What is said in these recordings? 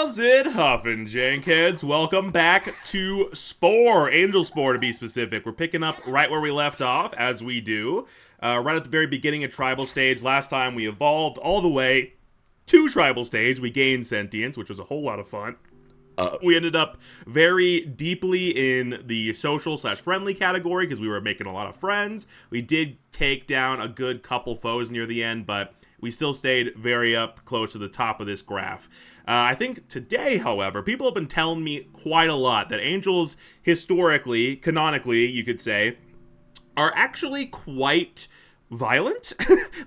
How's it huffin', Jankheads? Welcome back to SPORE, Angel Spore to be specific. We're picking up right where we left off, as we do. Right at the very beginning of Tribal Stage. Last time we evolved all the way to Tribal Stage. We gained Sentience, which was a whole lot of fun. We ended up very deeply in the social/friendly category because we were making a lot of friends. We did take down a good couple foes near the end, but we still stayed very up close to the top of this graph. I think today, however, people have been telling me quite a lot that angels historically, canonically, you could say, are actually quite violent.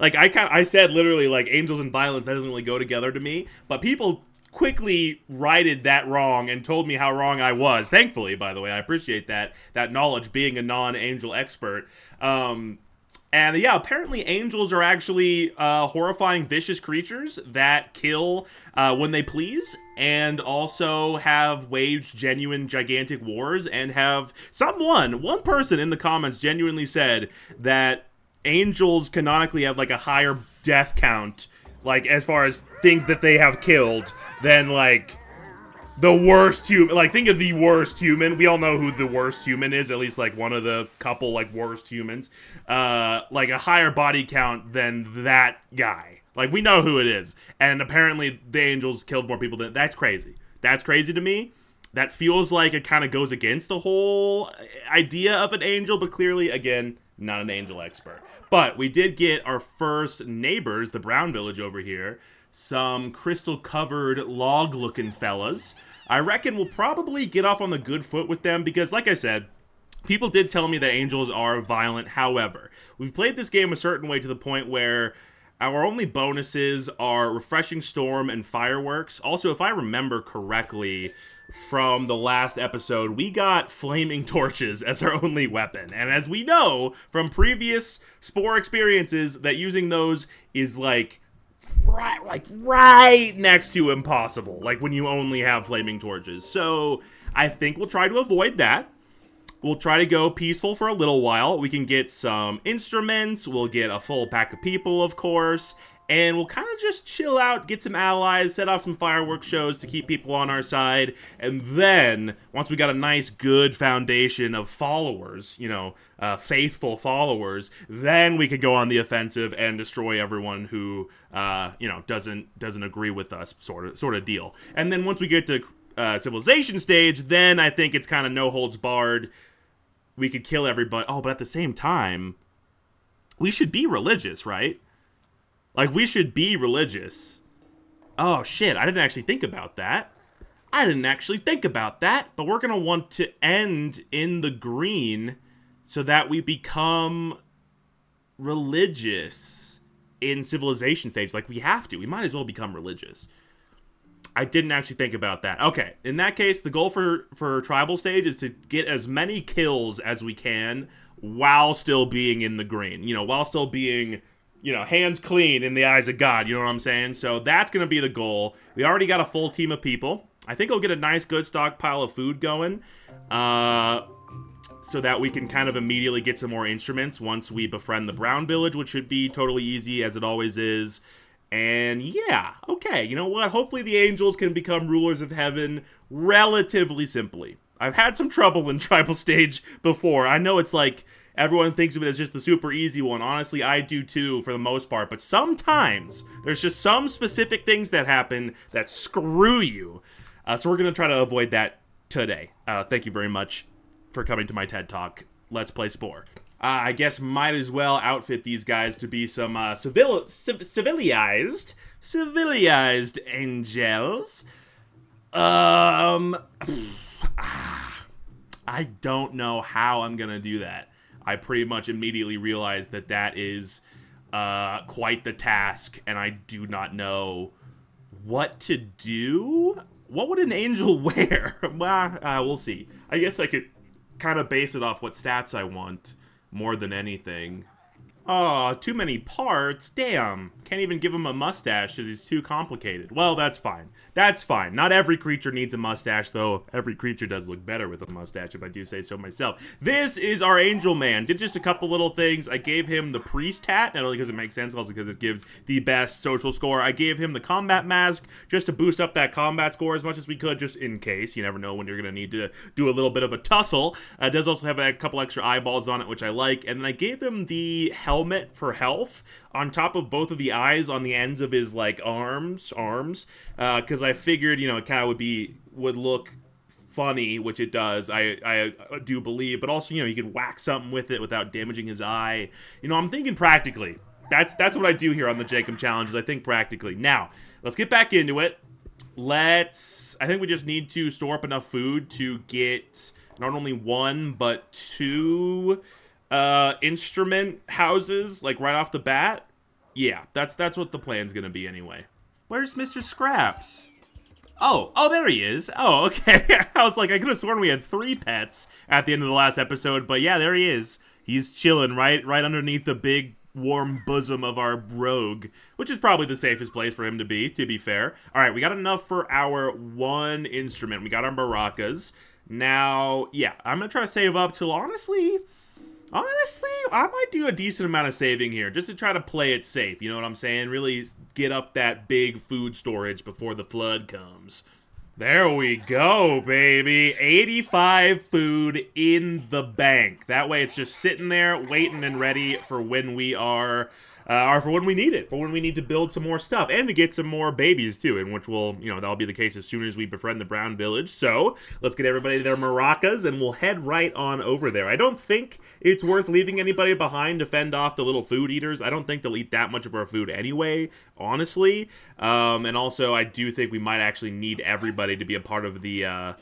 Like I said literally, like, angels and violence, that doesn't really go together to me, but people quickly righted that wrong and told me how wrong I was. Thankfully, by the way, I appreciate that knowledge, being a non-angel expert. And yeah, apparently angels are actually horrifying, vicious creatures that kill when they please, and also have waged genuine, gigantic wars, and have one person in the comments genuinely said that angels canonically have like a higher death count, like as far as things that they have killed, than like the worst human. Like, think of the worst human. We all know who the worst human is, at least like one of the couple like worst humans. Like a higher body count than that guy. Like, we know who it is. And apparently the angels killed more people than... That's crazy. That's crazy to me. That feels like it kind of goes against the whole idea of an angel, but clearly, again, not an angel expert. But we did get our first neighbors, the Brown Village over here. Some crystal-covered log-looking fellas. I reckon we'll probably get off on the good foot with them because, like I said, people did tell me that angels are violent. However, we've played this game a certain way to the point where our only bonuses are Refreshing Storm and Fireworks. Also, if I remember correctly from the last episode, we got Flaming Torches as our only weapon. And as we know from previous Spore experiences, that using those is like right next to impossible, like when you only have flaming torches. So I think we'll try to avoid that. We'll try to go peaceful for a little while. We can get some instruments, we'll get a full pack of people, of course, and we'll kind of just chill out, get some allies, set off some fireworks shows to keep people on our side, and then, once we got a nice, good foundation of followers, you know, faithful followers, then we could go on the offensive and destroy everyone who, you know, doesn't agree with us, sort of deal. And then once we get to civilization stage, then I think it's kind of no holds barred. We could kill everybody. Oh, but at the same time, we should be religious, right? Like, we should be religious. Oh, shit, I didn't actually think about that. But we're going to want to end in the green so that we become religious in civilization stage. Like, we have to. We might as well become religious. I didn't actually think about that. Okay, in that case, the goal for tribal stage is to get as many kills as we can while still being in the green. You know, while still being... you know, hands clean in the eyes of God, you know what I'm saying? So that's going to be the goal. We already got a full team of people. I think we'll get a nice, good stockpile of food going, so that we can kind of immediately get some more instruments once we befriend the Brown Village, which should be totally easy, as it always is. And yeah, okay, you know what? Hopefully the angels can become rulers of heaven relatively simply. I've had some trouble in tribal stage before. I know it's like... everyone thinks of it as just the super easy one. Honestly, I do too, for the most part. But sometimes, there's just some specific things that happen that screw you. So we're going to try to avoid that today. Thank you very much for coming to my TED Talk. Let's play Spore. I guess might as well outfit these guys to be some civilized angels. I don't know how I'm going to do that. I pretty much immediately realized that is quite the task, and I do not know what to do. What would an angel wear? Well, we'll see. I guess I could kind of base it off what stats I want more than anything. Oh, too many parts. Damn. Can't even give him a mustache because he's too complicated. Well, that's fine. That's fine. Not every creature needs a mustache, though. Every creature does look better with a mustache, if I do say so myself. This is our angel man. Did just a couple little things. I gave him the priest hat, not only because it makes sense, also because it gives the best social score. I gave him the combat mask just to boost up that combat score as much as we could, just in case. You never know when you're going to need to do a little bit of a tussle. It does also have a couple extra eyeballs on it, which I like. And then I gave him the helmet for health on top of both of the eyes on the ends of his, like, arms, because I figured, you know, it kind of would look funny, which it does, I do believe, but also, you know, you could whack something with it without damaging his eye. You know, I'm thinking practically. That's what I do here on the Jacob Challenge, is I think practically. Now, let's get back into it. I think we just need to store up enough food to get not only 1, but 2 instrument houses, like, right off the bat. Yeah, that's what the plan's gonna be anyway. Where's Mr. Scraps? Oh, there he is. Oh, okay. I was like, I could have sworn we had 3 pets at the end of the last episode, but yeah, there he is. He's chilling right underneath the big warm bosom of our rogue, which is probably the safest place for him to be fair. All right, we got enough for our 1 instrument. We got our maracas. Now, yeah, I'm gonna try to save up till honestly, I might do a decent amount of saving here, just to try to play it safe, you know what I'm saying? Really get up that big food storage before the flood comes. There we go, baby. 85 food in the bank. That way it's just sitting there, waiting and ready for when we are... for when we need it, for when we need to build some more stuff, and to get some more babies, too, in which will, you know, that'll be the case as soon as we befriend the Brown Village. So, let's get everybody their maracas, and we'll head right on over there. I don't think it's worth leaving anybody behind to fend off the little food eaters. I don't think they'll eat that much of our food anyway, honestly. And also, I do think we might actually need everybody to be a part of the,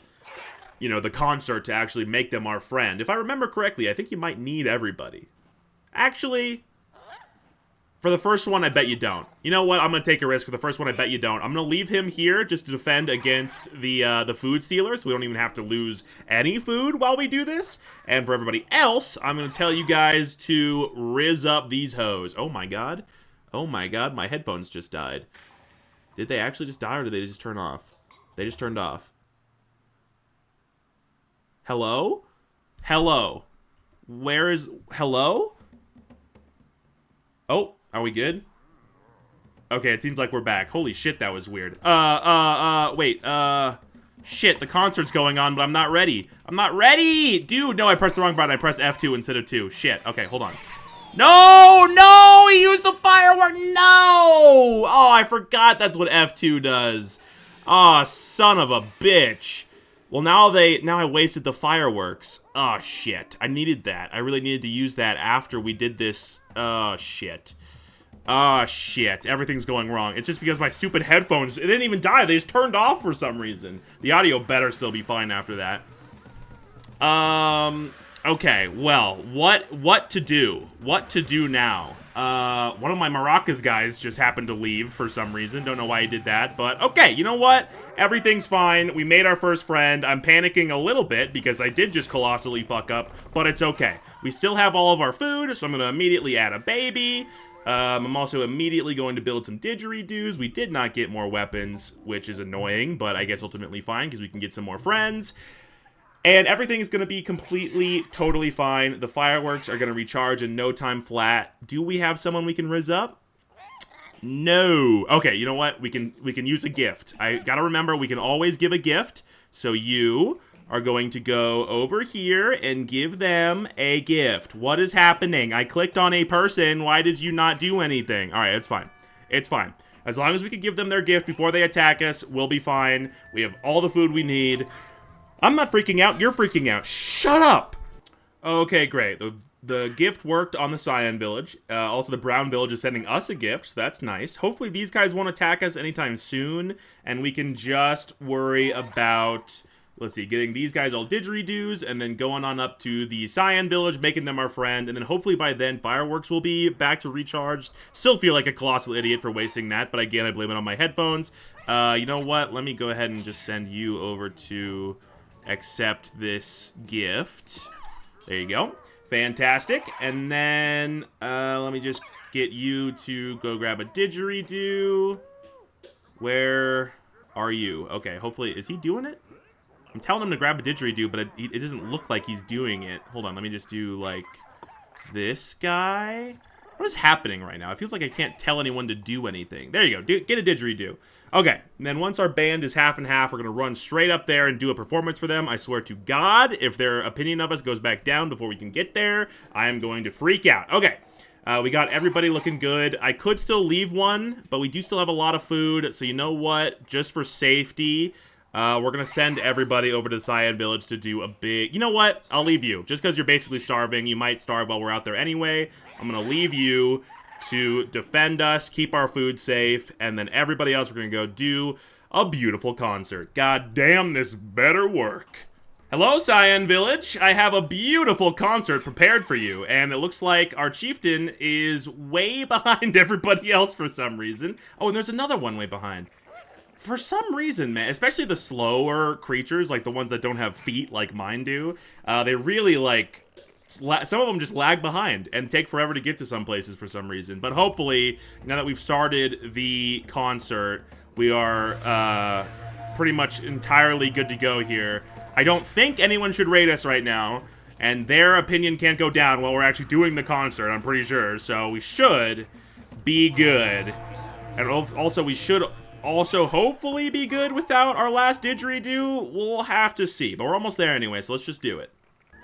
you know, the concert to actually make them our friend. If I remember correctly, I think you might need everybody. Actually... for the first one, I bet you don't. You know what? I'm going to take a risk. For the first one, I bet you don't. I'm going to leave him here just to defend against the food stealers. We don't even have to lose any food while we do this. And for everybody else, I'm going to tell you guys to rizz up these hoes. Oh, my God. Oh, my God. My headphones just died. Did they actually just die, or did they just turn off? They just turned off. Hello? Hello? Where is... hello? Oh. Are we good? Okay, it seems like we're back. Holy shit, that was weird. Wait, shit, the concert's going on, but I'm not ready. I'm not ready! Dude, no, I pressed the wrong button. I pressed F2 instead of 2. Shit, okay, hold on. No, he used the firework, no! Oh, I forgot that's what F2 does. Oh, son of a bitch. Well, now I wasted the fireworks. Oh, shit, I needed that. I really needed to use that after we did this. Oh, shit. Oh, shit. Everything's going wrong. It's just because my stupid headphones, it didn't even die. They just turned off for some reason. The audio better still be fine after that. Okay, well, what to do? What to do now? One of my maracas guys just happened to leave for some reason. Don't know why he did that, but okay, you know what? Everything's fine. We made our first friend. I'm panicking a little bit because I did just colossally fuck up, but it's okay. We still have all of our food, so I'm going to immediately add a baby. I'm also immediately going to build some didgeridoos. We did not get more weapons, which is annoying, but I guess ultimately fine because we can get some more friends. And everything is going to be completely, totally fine. The fireworks are going to recharge in no time flat. Do we have someone we can rizz up? No. Okay, you know what? We can use a gift. I gotta remember, we can always give a gift. So you are going to go over here and give them a gift. What is happening? I clicked on a person. Why did you not do anything? All right, it's fine. It's fine. As long as we can give them their gift before they attack us, we'll be fine. We have all the food we need. I'm not freaking out. You're freaking out. Shut up. Okay, great. The gift worked on the Cyan Village. Also, the Brown Village is sending us a gift, so that's nice. Hopefully, these guys won't attack us anytime soon, and we can just worry about... let's see, getting these guys all didgeridoos, and then going on up to the Cyan Village, making them our friend, and then hopefully by then, fireworks will be back to recharged. Still feel like a colossal idiot for wasting that, but again, I blame it on my headphones. You know what? Let me go ahead and just send you over to accept this gift. There you go. Fantastic. And then, let me just get you to go grab a didgeridoo. Where are you? Okay, hopefully, is he doing it? I'm telling him to grab a didgeridoo, but it doesn't look like he's doing it. Hold on, let me just do, like, this guy. What is happening right now? It feels like I can't tell anyone to do anything. There you go. Get a didgeridoo. Okay, and then once our band is half and half, we're going to run straight up there and do a performance for them. I swear to God, if their opinion of us goes back down before we can get there, I am going to freak out. Okay, we got everybody looking good. I could still leave one, but we do still have a lot of food. So you know what? Just for safety, we're going to send everybody over to the Cyan Village to do a big... You know what? I'll leave you. Just because you're basically starving. You might starve while we're out there anyway. I'm going to leave you to defend us, keep our food safe, and then everybody else we're going to go do a beautiful concert. God damn, this better work. Hello, Cyan Village. I have a beautiful concert prepared for you, and it looks like our chieftain is way behind everybody else for some reason. Oh, and there's another one way behind. For some reason, man, especially the slower creatures, like the ones that don't have feet like mine do, they really, like... Some of them just lag behind and take forever to get to some places for some reason. But hopefully, now that we've started the concert, we are pretty much entirely good to go here. I don't think anyone should raid us right now, and their opinion can't go down while we're actually doing the concert, I'm pretty sure. So we should be good. And also, we should also hopefully be good without our last didgeridoo. We'll have to see, but we're almost there anyway, so let's just do it.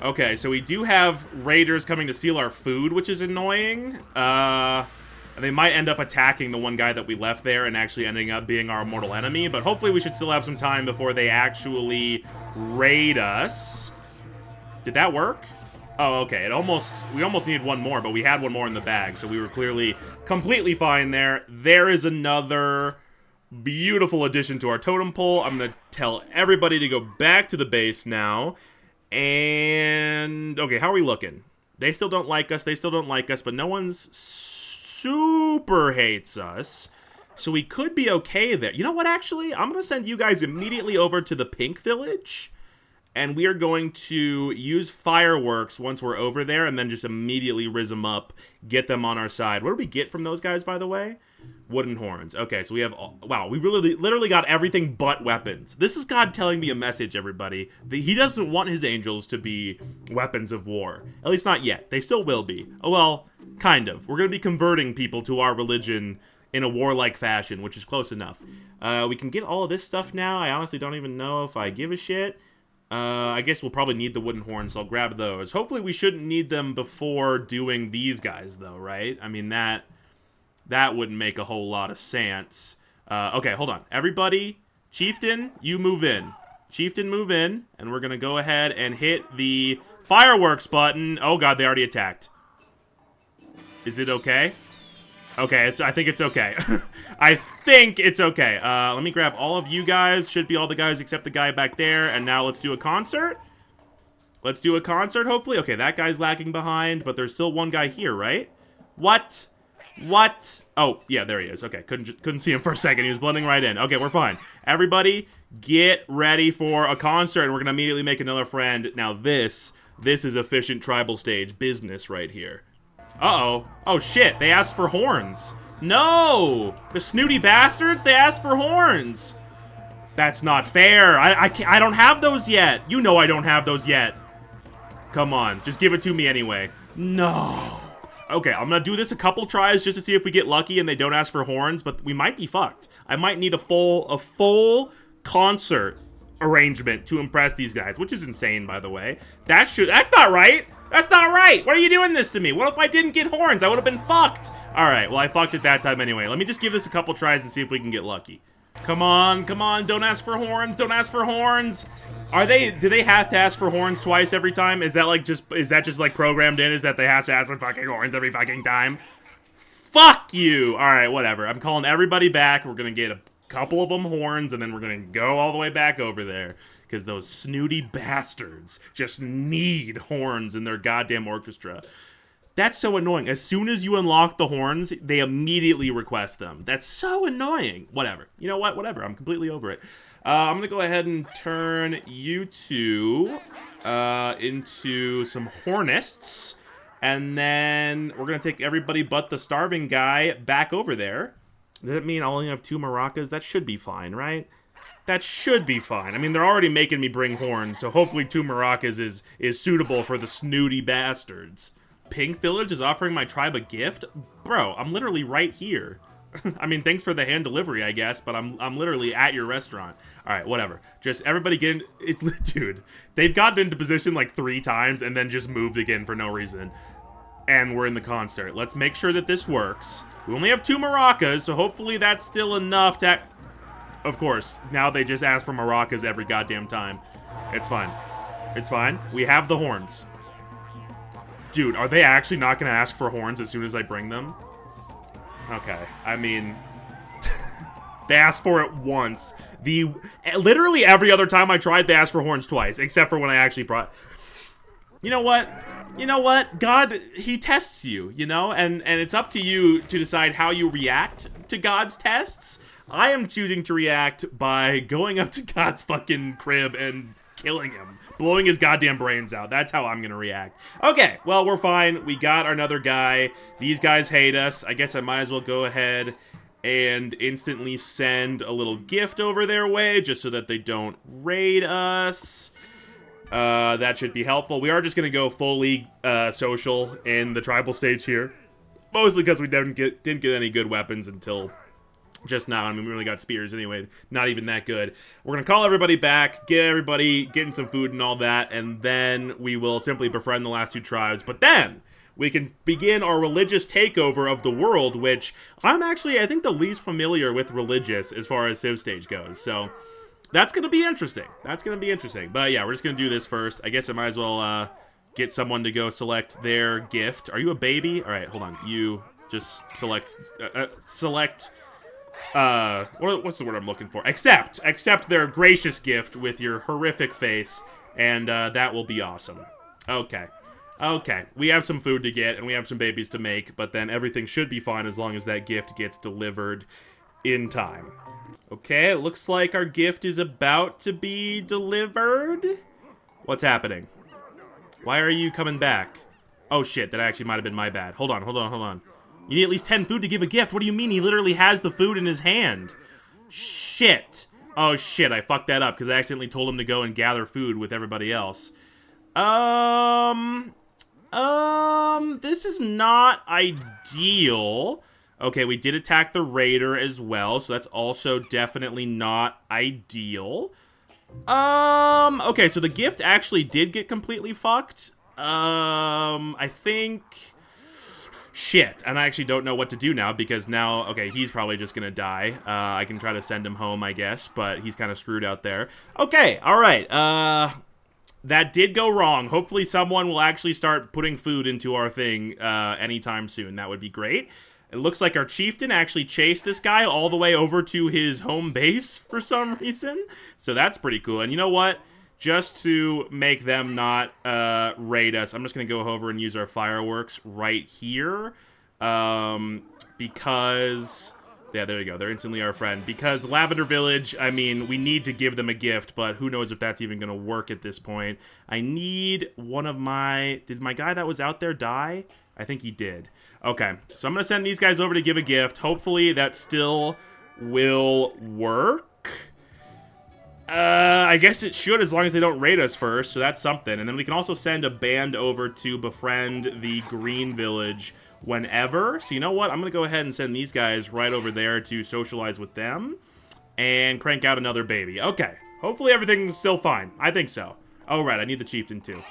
Okay, so we do have raiders coming to steal our food, which is annoying. They might end up attacking the one guy that we left there and actually ending up being our mortal enemy, but hopefully we should still have some time before they actually raid us. Did that work? Oh, okay. We almost needed one more, but we had one more in the bag, so we were clearly completely fine there. There is another beautiful addition to our totem pole. I'm going to tell everybody to go back to the base now. And, okay, how are we looking? They still don't like us, but no one's super hates us. So we could be okay there. You know what, actually? I'm going to send you guys immediately over to the Pink Village. And we are going to use fireworks once we're over there and then just immediately rizz them up, get them on our side. What do we get from those guys, by the way? Wooden horns. Okay, so we have... Wow, we literally got everything but weapons. This is God telling me a message, everybody. He doesn't want his angels to be weapons of war. At least not yet. They still will be. Oh, well, kind of. We're going to be converting people to our religion in a warlike fashion, which is close enough. We can get all of this stuff now. I honestly don't even know if I give a shit. I guess we'll probably need the wooden horns, so I'll grab those. Hopefully we shouldn't need them before doing these guys, though, right? I mean, that wouldn't make a whole lot of sense. Okay, hold on. Everybody, Chieftain, you move in. Chieftain, move in, and we're going to go ahead and hit the fireworks button. Oh, God, they already attacked. Is it okay? Okay, I think it's okay. I think it's okay. Let me grab all of you guys. Should be all the guys except the guy back there. And now let's do a concert. Let's do a concert, hopefully. Okay, that guy's lagging behind, but there's still one guy here, right? What? What? Oh, yeah, there he is. Okay, couldn't see him for a second. He was blending right in. Okay, we're fine. Everybody, get ready for a concert. We're going to immediately make another friend. Now this is efficient tribal stage business right here. Uh-oh. Oh, shit. They asked for horns. No! The snooty bastards, they asked for horns. That's not fair. I don't have those yet. You know I don't have those yet. Come on. Just give it to me anyway. No. Okay, I'm gonna do this a couple tries just to see if we get lucky and they don't ask for horns, but we might be fucked. I might need a full concert arrangement to impress these guys, which is insane, by the way. That's not right. That's not right. Why are you doing this to me? What if I didn't get horns? I would have been fucked. All right, well, I fucked it that time anyway. Let me just give this a couple tries and see if we can get lucky. Come on, come on. Don't ask for horns. Don't ask for horns. Do they have to ask for horns twice every time? Is that just like programmed in? Is that they have to ask for fucking horns every fucking time? Fuck you. All right, whatever. I'm calling everybody back. We're going to get a couple of them horns, and then we're going to go all the way back over there. Because those snooty bastards just need horns in their goddamn orchestra. That's so annoying. As soon as you unlock the horns, they immediately request them. That's so annoying. Whatever. You know what? Whatever. I'm completely over it. I'm gonna go ahead and turn you two into some Hornets. And then we're gonna take everybody but the starving guy back over there. Does that mean I'll only have 2 maracas? That should be fine, right? That should be fine. I mean, they're already making me bring horns, so hopefully 2 maracas is suitable for the snooty bastards. Pink Village is offering my tribe a gift? Bro, I'm literally right here. I mean, thanks for the hand delivery, I guess, but I'm literally at your restaurant. All right, whatever. Just everybody get in. It's dude. They've gotten into position like 3 times and then just moved again for no reason. And we're in the concert. Let's make sure that this works. We only have 2 maracas, so hopefully that's still enough to... Of course, now they just ask for maracas every goddamn time. It's fine. It's fine. We have the horns. Dude, are they actually not going to ask for horns as soon as I bring them? Okay, I mean... they asked for it once. Literally every other time I tried, they asked for horns twice, except for when I actually brought... You know what? You know what? God, he tests you, you know? And it's up to you to decide how you react to God's tests. I am choosing to react by going up to God's fucking crib and killing him. Blowing his goddamn brains out. That's how I'm gonna react. Okay, well, we're fine. We got another guy. These guys hate us. I guess I might as well go ahead and instantly send a little gift over their way just so that they don't raid us. That should be helpful. We are just gonna go fully social in the tribal stage here. Mostly because we didn't get any good weapons until just now. I mean, we only got spears anyway. Not even that good. We're gonna call everybody back, get everybody getting some food and all that, and then we will simply befriend the last 2 tribes. But then we can begin our religious takeover of the world, which I'm actually, I think, the least familiar with religious as far as Civ stage goes. So that's gonna be interesting. That's gonna be interesting. But yeah, we're just gonna do this first. I guess I might as well get someone to go select their gift. Are you a baby? All right, hold on. You just select what's the word I'm looking for? Accept their gracious gift with your horrific face, and that will be awesome. Okay. Okay, we have some food to get, and we have some babies to make, but then everything should be fine as long as that gift gets delivered in time. Okay, it looks like our gift is about to be delivered. What's happening? Why are you coming back? Oh shit, that actually might have been my bad. Hold on. You need at least 10 food to give a gift. What do you mean? He literally has the food in his hand. Shit. Oh shit, I fucked that up because I accidentally told him to go and gather food with everybody else. This is not ideal. Okay, we did attack the raider as well, so that's also definitely not ideal. Okay, so the gift actually did get completely fucked. I think... Shit, and I actually don't know what to do now, because now, okay, he's probably just gonna die. I can try to send him home, I guess, but he's kind of screwed out there. Okay, alright, that did go wrong. Hopefully someone will actually start putting food into our thing anytime soon. That would be great. It looks like our chieftain actually chased this guy all the way over to his home base for some reason. So that's pretty cool. And you know what? Just to make them not raid us, I'm just going to go over and use our fireworks right here. Because... Yeah, there you go. They're instantly our friend. Because Lavender Village, I mean, we need to give them a gift, but who knows if that's even going to work at this point. I need one of my... Did my guy that was out there die? I think he did. Okay, so I'm going to send these guys over to give a gift. Hopefully that still will work. I guess it should as long as they don't raid us first, so that's something. And then we can also send a band over to befriend the Green Village whenever. So you know what? I'm going to go ahead and send these guys right over there to socialize with them and crank out another baby. Okay, hopefully everything's still fine. I think so. Oh, right, I need the chieftain too.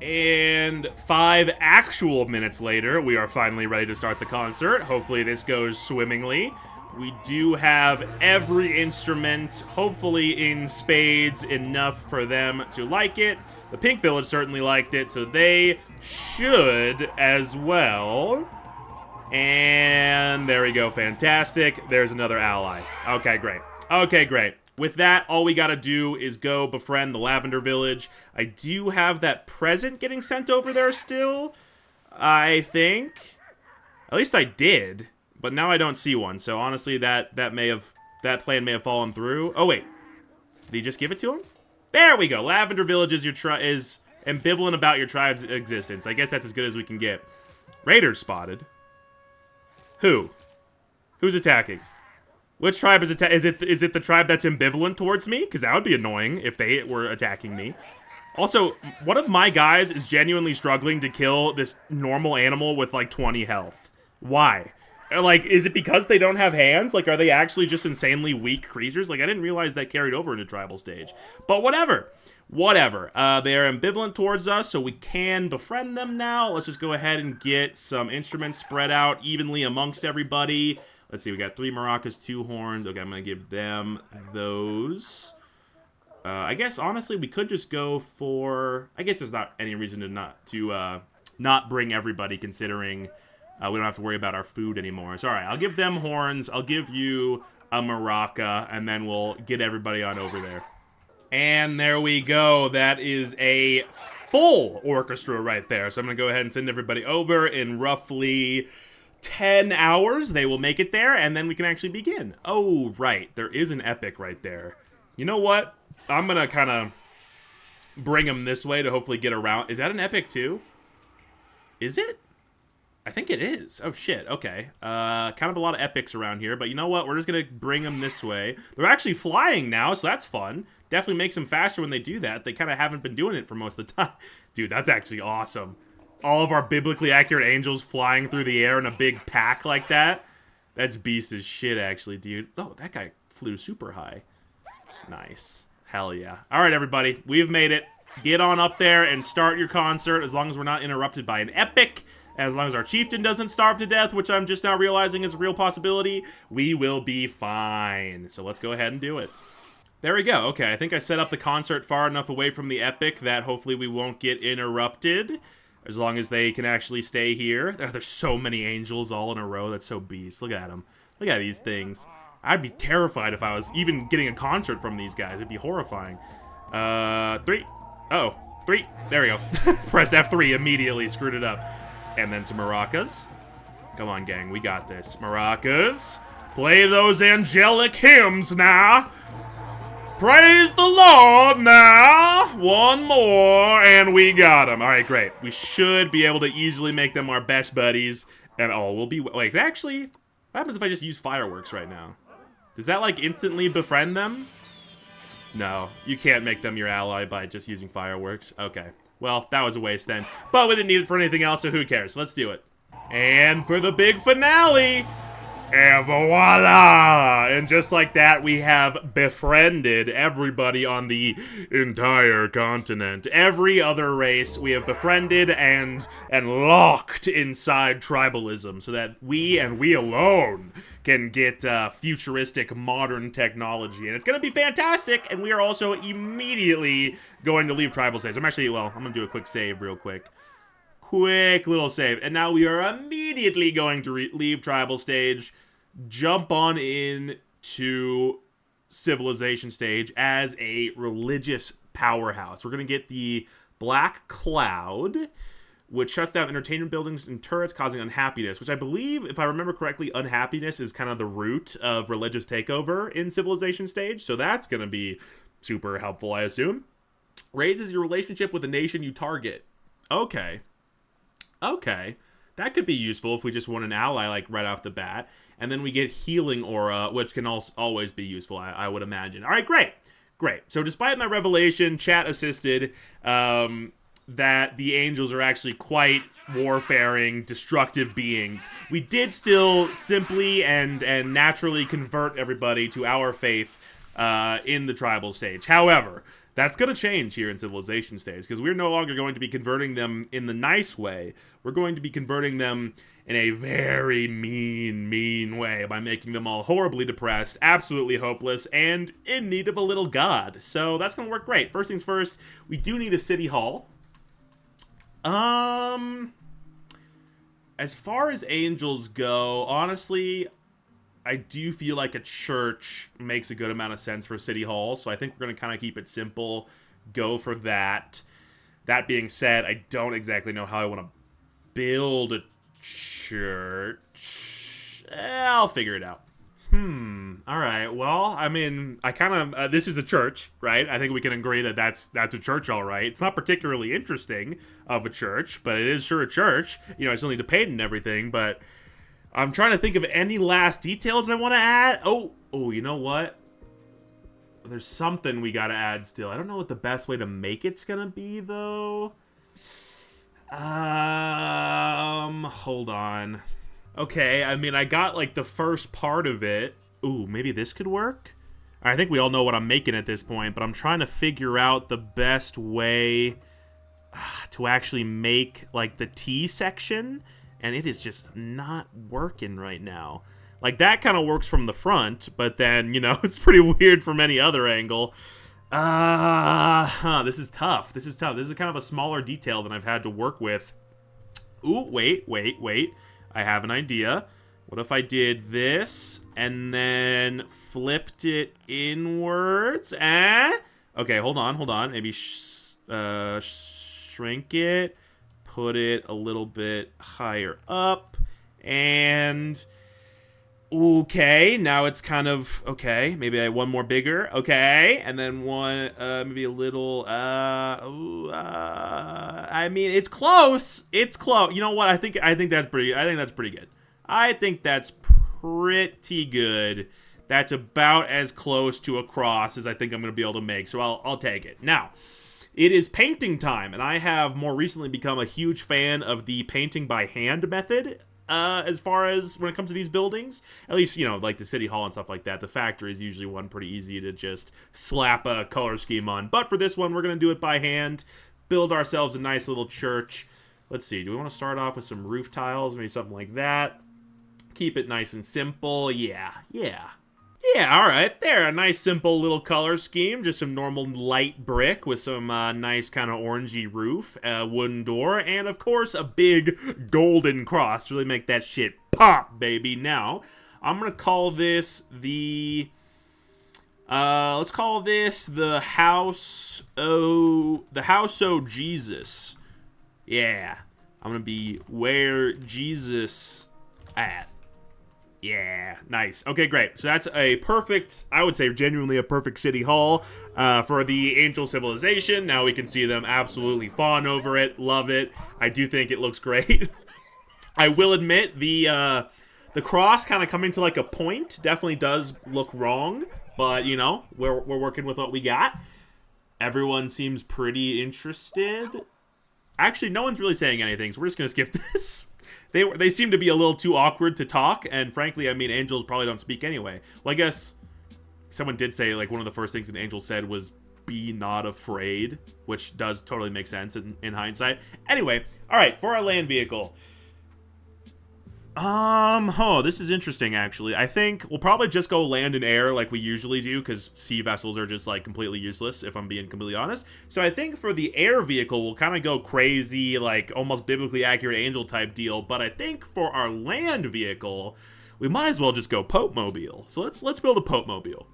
And 5 actual minutes later, we are finally ready to start the concert. Hopefully this goes swimmingly. We do have every instrument, hopefully in spades, enough for them to like it. The Pink Village certainly liked it, so they should as well. And there we go, fantastic. There's another ally. Okay, great. Okay, great. With that, all we gotta do is go befriend the Lavender Village. I do have that present getting sent over there still, I think. At least I did, but now I don't see one. So honestly, that plan may have fallen through. Oh wait, Did he just give it to him? There we go. Lavender Village is is ambivalent about your tribe's existence. I guess that's as good as we can get. Raiders spotted. Who? Who's attacking? Which tribe is attacking? Is it the tribe that's ambivalent towards me? Because that would be annoying if they were attacking me. Also, one of my guys is genuinely struggling to kill this normal animal with like 20 health. Why? Like, is it because they don't have hands? Like, are they actually just insanely weak creatures? Like, I didn't realize that carried over into tribal stage. But whatever. Whatever. They are ambivalent towards us, so we can befriend them now. Let's just go ahead and get some instruments spread out evenly amongst everybody. Let's see, we got 3 maracas, 2 horns. Okay, I'm going to give them those. I guess, honestly, we could just go for... I guess there's not any reason to not bring everybody, considering we don't have to worry about our food anymore. So, all right, I'll give them horns. I'll give you a maraca, and then we'll get everybody on over there. And there we go. That is a full orchestra right there. So I'm going to go ahead and send everybody over in roughly 10 hours. They will make it there, and then we can actually begin. Oh, right. There is an epic right there. You know what? I'm going to kind of bring them this way to hopefully get around. Is that an epic too? Is it? I think it is. Oh, shit. Okay. Kind of a lot of epics around here, but you know what? We're just going to bring them this way. They're actually flying now, so that's fun. Definitely makes them faster when they do that. They kind of haven't been doing it for most of the time. Dude, that's actually awesome. All of our biblically accurate angels flying through the air in a big pack like that. That's beast as shit, actually, dude. Oh, that guy flew super high. Nice. Hell yeah. All right, everybody. We've made it. Get on up there and start your concert as long as we're not interrupted by an epic. As long as our chieftain doesn't starve to death, which I'm just now realizing is a real possibility, we will be fine. So let's go ahead and do it. There we go. Okay, I think I set up the concert far enough away from the epic that hopefully we won't get interrupted. As long as they can actually stay here. There's so many angels all in a row. That's so beast. Look at them. Look at these things. I'd be terrified if I was even getting a concert from these guys. It'd be horrifying. 3. Uh-oh. 3. There we go. Pressed F3 immediately. Screwed it up. And then some maracas. Come on, gang. We got this. Maracas. Play those angelic hymns now. Praise the Lord now. One more, and we got them. All right, great. We should be able to easily make them our best buddies, and all will be... Wait, actually, what happens if I just use fireworks right now? Does that, like, instantly befriend them? No, you can't make them your ally by just using fireworks. Okay, well, that was a waste then. But we didn't need it for anything else, so who cares? Let's do it. And for the big finale... And voila! And just like that, we have befriended everybody on the entire continent. Every other race we have befriended and locked inside tribalism so that we and we alone can get futuristic modern technology. And it's going to be fantastic, and we are also immediately going to leave tribal states. I'm going to do a quick save real quick. Quick little save. And now we are immediately going to leave tribal stage, jump on in to civilization stage as a religious powerhouse. We're going to get the Black Cloud, which shuts down entertainment buildings and turrets, causing unhappiness, which I believe, if I remember correctly, unhappiness is kind of the root of religious takeover in civilization stage. So that's going to be super helpful, I assume. Raises your relationship with the nation you target. Okay. Okay, that could be useful if we just want an ally, like, right off the bat. And then we get Healing Aura, which can also always be useful, I would imagine. All right, great. Great. So despite my revelation, chat assisted, that the angels are actually quite warfaring, destructive beings, we did still simply and naturally convert everybody to our faith in the tribal stage. However... That's going to change here in civilization stage, because we're no longer going to be converting them in the nice way. We're going to be converting them in a very mean way by making them all horribly depressed, absolutely hopeless, and in need of a little god. So that's going to work great. First things first, we do need a city hall. As far as angels go, honestly... I do feel like a church makes a good amount of sense for City Hall, so I think we're going to kind of keep it simple, go for that. That being said, I don't exactly know how I want to build a church. I'll figure it out. All right. Well, I mean, I kind of this is a church, right? I think we can agree that that's a church, all right. It's not particularly interesting of a church, but it is sure a church. You know, I still need to paint and everything, but I'm trying to think of any last details I want to add. Oh, you know what? There's something we got to add still. I don't know what the best way to make it's gonna be though. Hold on. Okay, I mean, I got, like, the first part of it. Ooh, maybe this could work? I think we all know what I'm making at this point, but I'm trying to figure out the best way to actually make, like, the T section, and it is just not working right now. Like, that kind of works from the front, but then, you know, it's pretty weird from any other angle. This is tough. This is tough. This is kind of a smaller detail than I've had to work with. Ooh, wait. I have an idea. What if I did this and then flipped it inwards? Okay, hold on. Maybe shrink it, put it a little bit higher up, and okay, now it's kind of okay. Maybe I have one more bigger. Okay, and then one maybe a little. I mean, it's close. It's close. You know what? I think that's pretty. I think that's pretty good. I think that's pretty good. That's about as close to a cross as I think I'm going to be able to make. So I'll take it. Now, it is painting time, and I have more recently become a huge fan of the painting by hand method. As far as when it comes to these buildings, at least, you know, like the city hall and stuff like that, the factory is usually one pretty easy to just slap a color scheme on. But for this one, we're going to do it by hand, build ourselves a nice little church. Let's see, do we want to start off with some roof tiles, maybe something like that? Keep it nice and simple. Yeah, all right, there, a nice simple little color scheme, just some normal light brick with some nice kind of orangey roof, a wooden door, and of course a big golden cross to really make that shit pop, baby. Now, I'm gonna call this the, let's call this the house o Jesus. Yeah, I'm gonna be where Jesus at. Yeah, nice. Okay, great. So that's a perfect, I would say genuinely a perfect city hall for the Angel Civilization. Now we can see them absolutely fawn over it, love it. I do think it looks great. I will admit the cross kind of coming to like a point definitely does look wrong, but you know, we're working with what we got. Everyone seems pretty interested. Actually, no one's really saying anything, so we're just gonna skip this. They seem to be a little too awkward to talk, and frankly, I mean, angels probably don't speak anyway. Well, I guess someone did say, like, one of the first things an angel said was, be not afraid, which does totally make sense in hindsight. Anyway, all right, for our land vehicle. This is interesting, actually. I think we'll probably just go land and air like we usually do, because sea vessels are just, like, completely useless, if I'm being completely honest. So I think for the air vehicle, we'll kind of go crazy, like, almost biblically accurate angel type deal. But I think for our land vehicle, we might as well just go Pope Mobile. So let's build a Pope Mobile.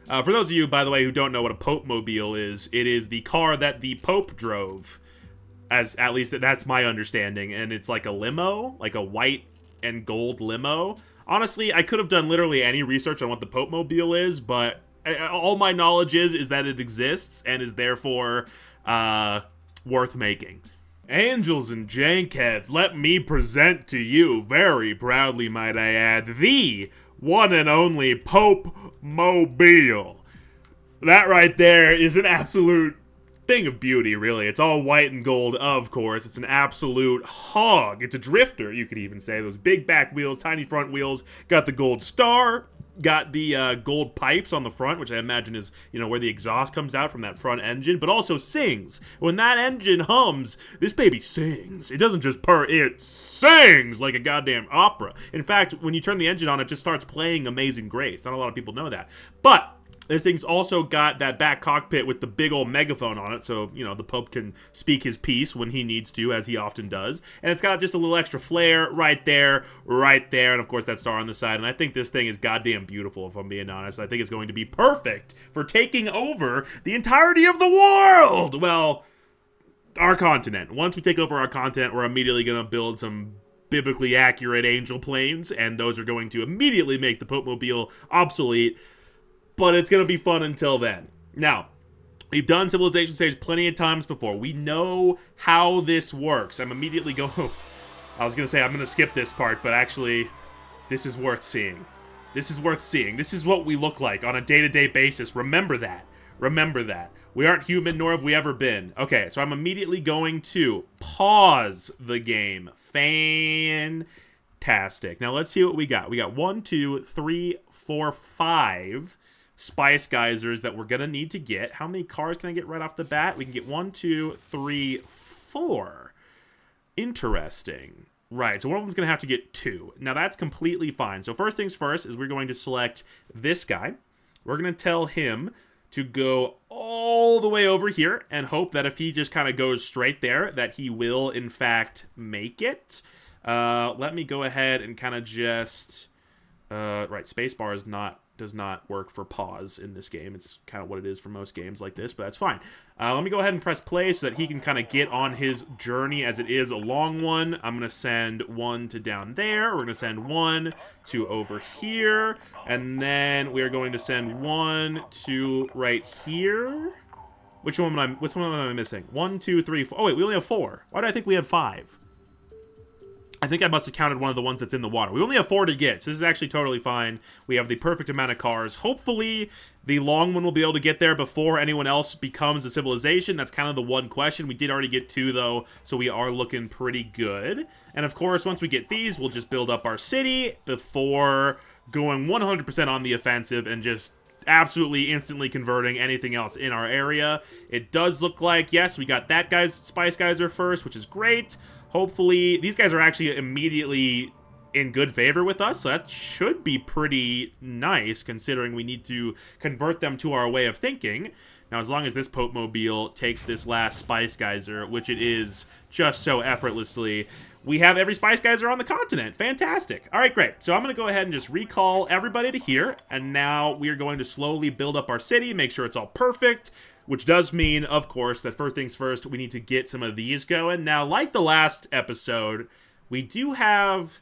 For those of you, by the way, who don't know what a Pope Mobile is, it is the car that the Pope drove. At least that's my understanding, and it's like a limo, like a white and gold limo. Honestly, I could have done literally any research on what the Pope Mobile is, but all my knowledge is that it exists and is therefore worth making. Angels and Jankheads, let me present to you, very proudly might I add, the one and only Pope Mobile. That right there is an absolute thing of beauty, really. It's all white and gold, of course. It's an absolute hog. It's a drifter, you could even say. Those big back wheels, tiny front wheels. Got the gold star. Got the gold pipes on the front, which I imagine is, you know, where the exhaust comes out from that front engine, but also sings. When that engine hums, this baby sings. It doesn't just purr, it sings like a goddamn opera. In fact, when you turn the engine on, it just starts playing Amazing Grace. Not a lot of people know that. But this thing's also got that back cockpit with the big old megaphone on it, so, you know, the Pope can speak his piece when he needs to, as he often does. And it's got just a little extra flair right there, and of course that star on the side. And I think this thing is goddamn beautiful, if I'm being honest. I think it's going to be perfect for taking over the entirety of the world! Well, our continent. Once we take over our continent, we're immediately going to build some biblically accurate angel planes, and those are going to immediately make the Pope-mobile obsolete, but it's going to be fun until then. Now, we've done Civilization Stage plenty of times before. We know how this works. I'm immediately going... I was going to say I'm going to skip this part, but actually, this is worth seeing. This is worth seeing. This is what we look like on a day-to-day basis. Remember that. Remember that. We aren't human, nor have we ever been. Okay, so I'm immediately going to pause the game. Fantastic. Now, let's see what we got. We got 1, 2, 3, 4, 5 spice geysers that we're going to need to get. How many cars can I get right off the bat? We can get 1, 2, 3, 4. Interesting. Right, so one of them's going to have to get 2. Now, that's completely fine. So first things first is we're going to select this guy. We're going to tell him to go all the way over here and hope that if he just kind of goes straight there, that he will, in fact, make it. Let me go ahead and kind of just... right, spacebar does not work for pause in this game. It's kind of what it is for most games like this, but that's fine. Let me go ahead and press play so that he can kind of get on his journey, as it is a long one. I'm going to send 1 to down there. We're going to send 1 to over here. And then we are going to send 1 to right here. Which one am I missing? 1, 2, 3, 4. Oh, wait, we only have 4. Why do I think we have 5? I think I must have counted one of the ones that's in the water. We only have 4 to get, so this is actually totally fine. We have the perfect amount of cars. Hopefully, the long one will be able to get there before anyone else becomes a civilization. That's kind of the one question. We did already get 2, though, so we are looking pretty good. And, of course, once we get these, we'll just build up our city before going 100% on the offensive and just absolutely instantly converting anything else in our area. It does look like, yes, we got that guy's Spice Geyser first, which is great. Hopefully, these guys are actually immediately in good favor with us, so that should be pretty nice, considering we need to convert them to our way of thinking. Now, as long as this Pope-mobile takes this last Spice Geyser, which it is just so effortlessly, we have every Spice Geyser on the continent. Fantastic. All right, great. So I'm going to go ahead and just recall everybody to here, and now we are going to slowly build up our city, make sure it's all perfect. Which does mean, of course, that first things first, we need to get some of these going. Now, like the last episode, we do have...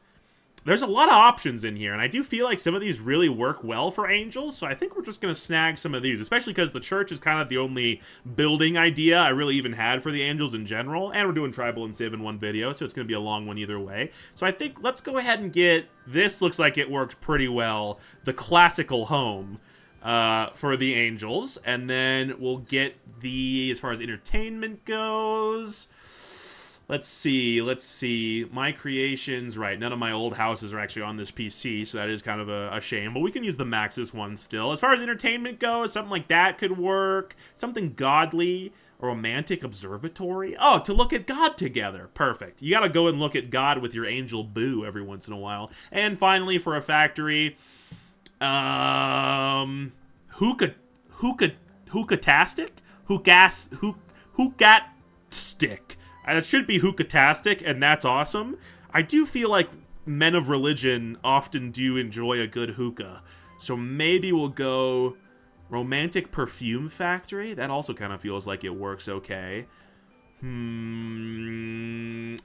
There's a lot of options in here, and I do feel like some of these really work well for angels, so I think we're just going to snag some of these, especially because the church is kind of the only building idea I really even had for the angels in general, and we're doing tribal and civ in one video, so it's going to be a long one either way. So I think let's go ahead and get... This looks like it worked pretty well. The classical home. For the angels, and then we'll get the, as far as entertainment goes, let's see, my creations, right, none of my old houses are actually on this PC, so that is kind of a shame, but we can use the Maxis one still. As far as entertainment goes, something like that could work, something godly, a romantic observatory, oh, to look at God together, perfect. You gotta go and look at God with your angel boo every once in a while. And finally, for a factory, hookah-tastic? Hookah-stick. It should be hookah-tastic, and that's awesome. I do feel like men of religion often do enjoy a good hookah. So maybe we'll go romantic perfume factory. That also kind of feels like it works okay.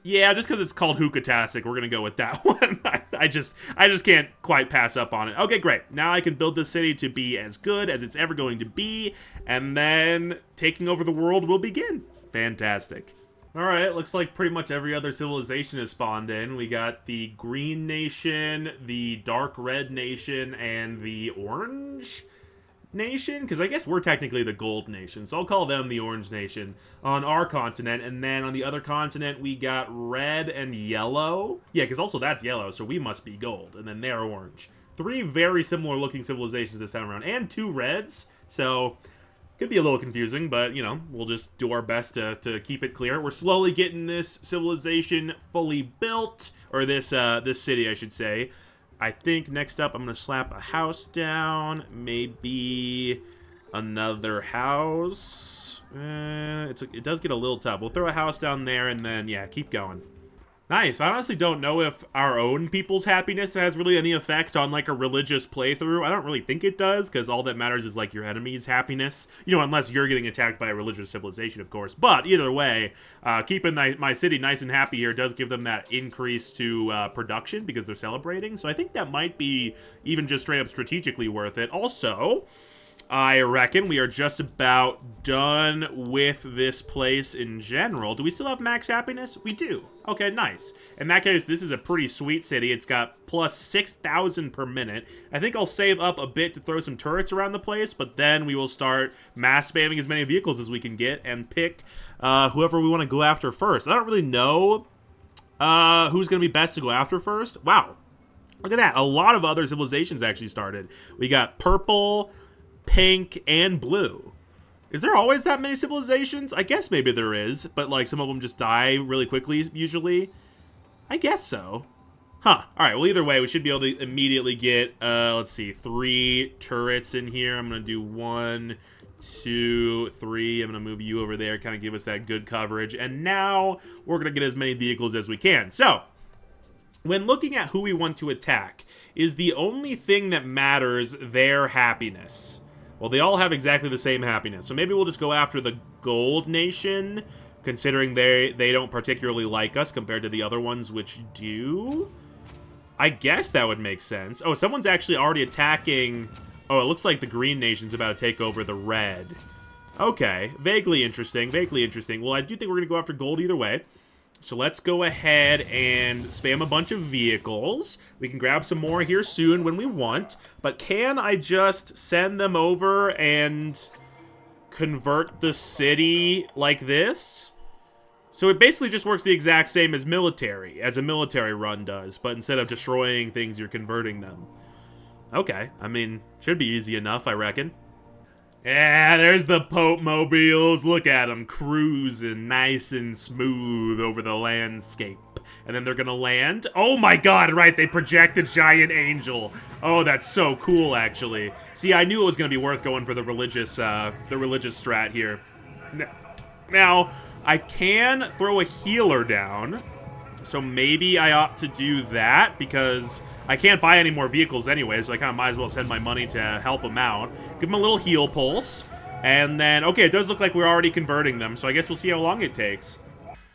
Yeah, just because it's called hookah-tastic, we're gonna go with that one. I just can't quite pass up on it. Okay, great. Now I can build this city to be as good as it's ever going to be, and then taking over the world will begin. Fantastic. Alright, looks like pretty much every other civilization is spawned in. We got the Green Nation, the Dark Red Nation, and the Orange Nation, because I guess we're technically the Gold Nation, so I'll call them the Orange Nation on our continent, and then on the other continent we got Red and Yellow. Yeah, because also that's yellow, so we must be gold, and then they're orange. 3 very similar looking civilizations this time around, and 2 reds, so could be a little confusing, but, you know, we'll just do our best to keep it clear. We're slowly getting this civilization fully built, or this city, I should say. I think next up I'm going to slap a house down, maybe another house. It does get a little tough. We'll throw a house down there and then, yeah, keep going. Nice. I honestly don't know if our own people's happiness has really any effect on, like, a religious playthrough. I don't really think it does, because all that matters is, like, your enemy's happiness. You know, unless you're getting attacked by a religious civilization, of course. But either way, keeping my city nice and happy here does give them that increase to production, because they're celebrating. So I think that might be even just straight up strategically worth it. Also, I reckon we are just about done with this place in general. Do we still have max happiness? We do. Okay, nice. In that case, this is a pretty sweet city. It's got plus 6,000 per minute. I think I'll save up a bit to throw some turrets around the place, but then we will start mass spamming as many vehicles as we can get and pick whoever we want to go after first. I don't really know who's going to be best to go after first. Wow. Look at that. A lot of other civilizations actually started. We got purple, pink, and blue. Is there always that many civilizations? I guess maybe there is, but like some of them just die really quickly usually. I guess so. Huh. Alright, well either way, we should be able to immediately get, let's see, 3 turrets in here. I'm going to do 1, 2, 3. I'm going to move you over there, kind of give us that good coverage. And now we're going to get as many vehicles as we can. So, when looking at who we want to attack, is the only thing that matters their happiness? Well, they all have exactly the same happiness, so maybe we'll just go after the Gold Nation, considering they don't particularly like us compared to the other ones which do? I guess that would make sense. Oh, someone's actually already attacking... Oh, it looks like the Green Nation's about to take over the Red. Okay, vaguely interesting, vaguely interesting. Well, I do think we're going to go after Gold either way. So let's go ahead and spam a bunch of vehicles. We can grab some more here soon when we want. But can I just send them over and convert the city like this? So it basically just works the exact same as a military run does. But instead of destroying things, you're converting them. Okay, I mean, should be easy enough, I reckon. Yeah, there's the Pope mobiles. Look at them cruising nice and smooth over the landscape. And then they're gonna land. Oh my god, right, they project a giant angel. Oh, that's so cool, actually. See, I knew it was gonna be worth going for the religious strat here. Now, I can throw a healer down. So maybe I ought to do that, because I can't buy any more vehicles anyway, so I kind of might as well send my money to help them out. Give them a little heal pulse. And then, okay, it does look like we're already converting them, so I guess we'll see how long it takes.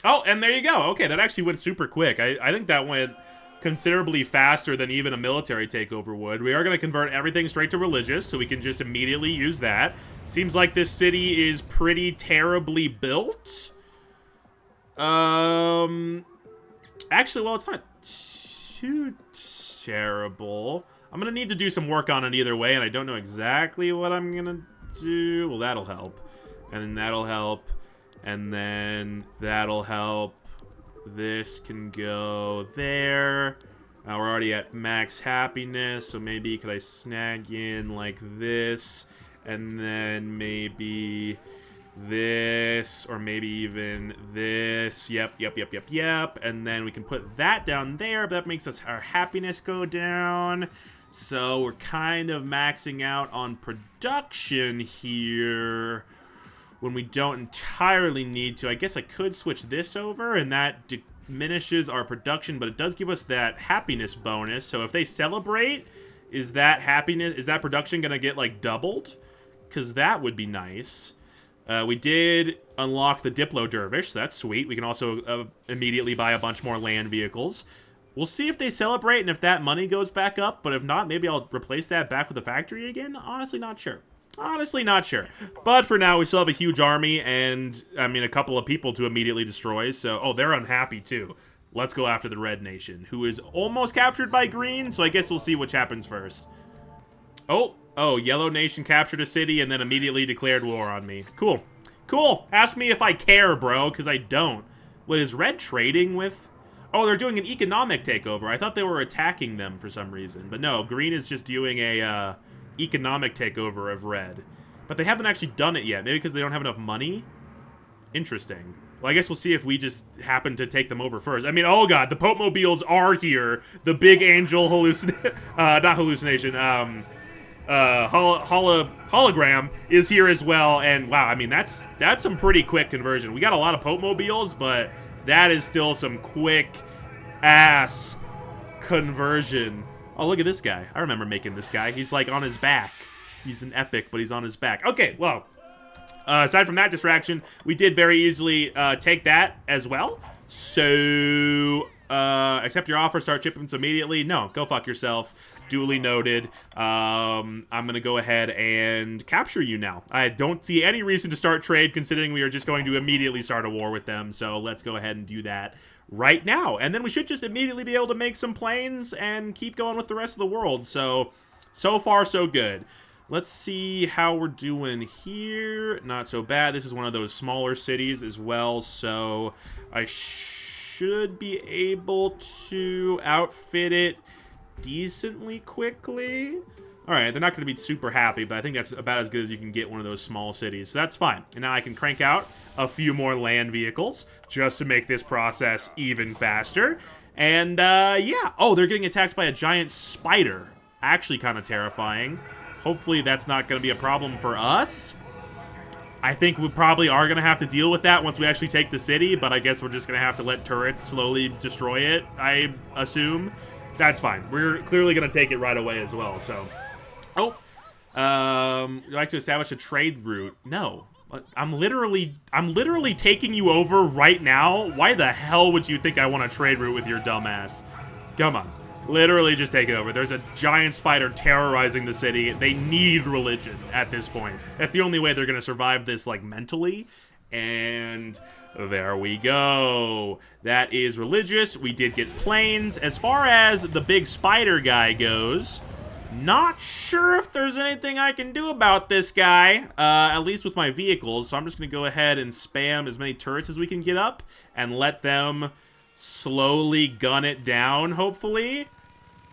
Oh, and there you go. Okay, that actually went super quick. I think that went considerably faster than even a military takeover would. We are going to convert everything straight to religious, so we can just immediately use that. Seems like this city is pretty terribly built. Actually, well, it's not too terrible. I'm gonna need to do some work on it either way, and I don't know exactly what I'm gonna do. Well, that'll help. And then that'll help. And then that'll help. This can go there. We're already at max happiness, so maybe could I snag in like this? And then maybe this, or maybe even this. Yep. And then we can put that down there, but that makes our happiness go down. So we're kind of maxing out on production here when we don't entirely need to. I guess I could switch this over, and that diminishes our production, but it does give us that happiness bonus. So if they celebrate, is that production gonna get like doubled? Because that would be nice. We did unlock the Diplo Dervish, so that's sweet. We can also immediately buy a bunch more land vehicles. We'll see if they celebrate and if that money goes back up, but if not, maybe I'll replace that back with the factory again. Honestly, not sure. Honestly, not sure. But for now, we still have a huge army and, I mean, a couple of people to immediately destroy. So, oh, they're unhappy too. Let's go after the Red Nation, who is almost captured by Green, so I guess we'll see which happens first. Oh, Yellow Nation captured a city and then immediately declared war on me. Cool. Cool. Ask me if I care, bro, because I don't. What, is Red trading with... Oh, they're doing an economic takeover. I thought they were attacking them for some reason. But no, Green is just doing a economic takeover of Red. But they haven't actually done it yet. Maybe because they don't have enough money? Interesting. Well, I guess we'll see if we just happen to take them over first. I mean, oh god, the Pope mobiles are here. The big angel not hallucination, hologram is here as well. And wow, I mean, that's some pretty quick conversion. We got a lot of Pope mobiles, but that is still some quick ass conversion. Oh, look at this guy. I remember making this guy. He's like on his back. He's an epic, but he's on his back. Okay, well, aside from that distraction, we did very easily take that as well. So, accept your offer, start shipments immediately. No, go fuck yourself. Duly noted. I'm going to go ahead and capture you now. I don't see any reason to start trade, considering we are just going to immediately start a war with them. So let's go ahead and do that right now. And then we should just immediately be able to make some planes and keep going with the rest of the world. So far, so good. Let's see how we're doing here. Not so bad. This is one of those smaller cities as well, so I should be able to outfit it decently quickly. All right, they're not going to be super happy, but I think that's about as good as you can get one of those small cities, so that's fine. And now I can crank out a few more land vehicles just to make this process even faster. And, yeah. Oh, they're getting attacked by a giant spider. Actually kind of terrifying. Hopefully that's not going to be a problem for us. I think we probably are going to have to deal with that once we actually take the city, but I guess we're just going to have to let turrets slowly destroy it, I assume. That's fine. We're clearly going to take it right away as well, so. Oh. You'd like to establish a trade route? No. I'm literally taking you over right now. Why the hell would you think I want a trade route with your dumbass? Come on. Literally just take it over. There's a giant spider terrorizing the city. They need religion at this point. That's the only way they're going to survive this, like, mentally. And there we go. That is religious. We did get planes. As far as the big spider guy goes, not sure if there's anything I can do about this guy, at least with my vehicles. So I'm just going to go ahead and spam as many turrets as we can get up and let them slowly gun it down, hopefully.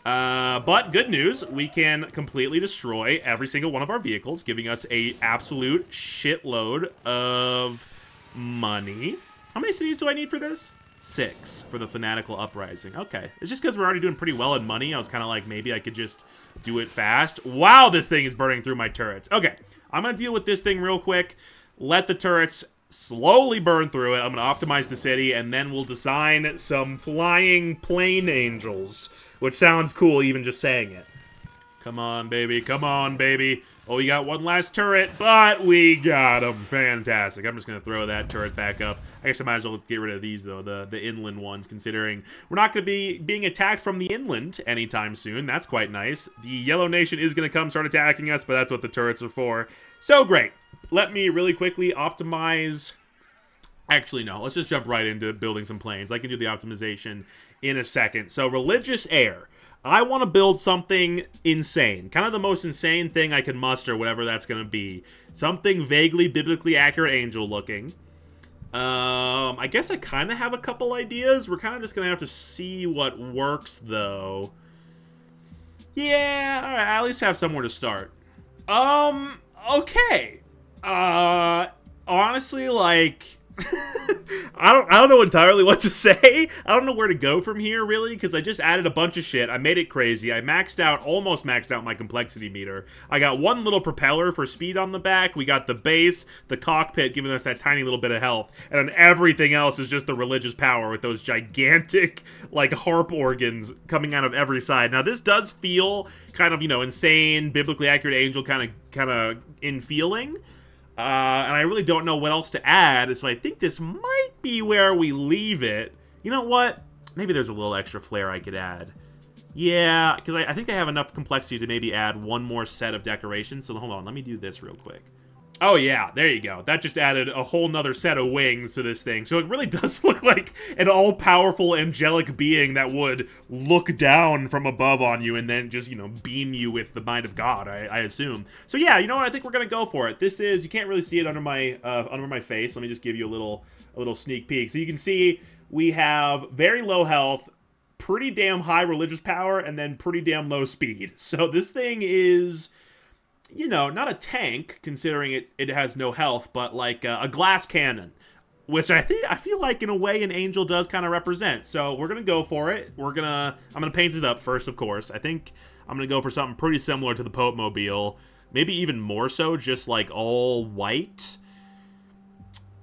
But good news, we can completely destroy every single one of our vehicles, giving us a absolute shitload of money. How many cities do I need for this? 6 for the Fanatical Uprising. Okay. It's just because we're already doing pretty well in money. I was kind of like, maybe I could just do it fast. Wow, this thing is burning through my turrets. Okay. I'm going to deal with this thing real quick. Let the turrets slowly burn through it. I'm going to optimize the city, and then we'll design some flying plane angels, which sounds cool even just saying it. Come on, baby. Come on, baby. Oh, we got one last turret, but we got him. Fantastic. I'm just going to throw that turret back up. I guess I might as well get rid of these, though, the inland ones, considering we're not going to be being attacked from the inland anytime soon. That's quite nice. The Yellow Nation is going to come start attacking us, but that's what the turrets are for. So great. Let me really quickly optimize. Actually, no. Let's just jump right into building some planes. I can do the optimization in a second. So, religious air. I want to build something insane. Kind of the most insane thing I can muster, whatever that's going to be. Something vaguely biblically accurate angel looking. I guess I kind of have a couple ideas. We're kind of just going to have to see what works, though. Yeah, all right, I at least have somewhere to start. Okay. Honestly, like, I don't know entirely what to say. I don't know where to go from here, really, because I just added a bunch of shit. I made it crazy. I almost maxed out my complexity meter. I got one little propeller for speed on the back. We got the base, the cockpit, giving us that tiny little bit of health. And then everything else is just the religious power with those gigantic, like, harp organs coming out of every side. Now, this does feel kind of, insane, biblically accurate angel kind of in feeling. And I really don't know what else to add, so I think this might be where we leave it. You know what? Maybe there's a little extra flair I could add. Yeah, because I think I have enough complexity to maybe add one more set of decorations. So hold on, let me do this real quick. Oh yeah, there you go. That just added a whole nother set of wings to this thing. So it really does look like an all-powerful angelic being that would look down from above on you and then just, beam you with the mind of God, I assume. So yeah, you know what? I think we're gonna go for it. This is, you can't really see it under my face. Let me just give you a little sneak peek. So you can see we have very low health, pretty damn high religious power, and then pretty damn low speed. So this thing is, not a tank, considering it has no health, but like a glass cannon, which I feel like in a way an angel does kind of represent. So we're gonna go for it. I'm gonna paint it up first, of course. I think I'm gonna go for something pretty similar to the Pope Mobile, maybe even more so, just like all white.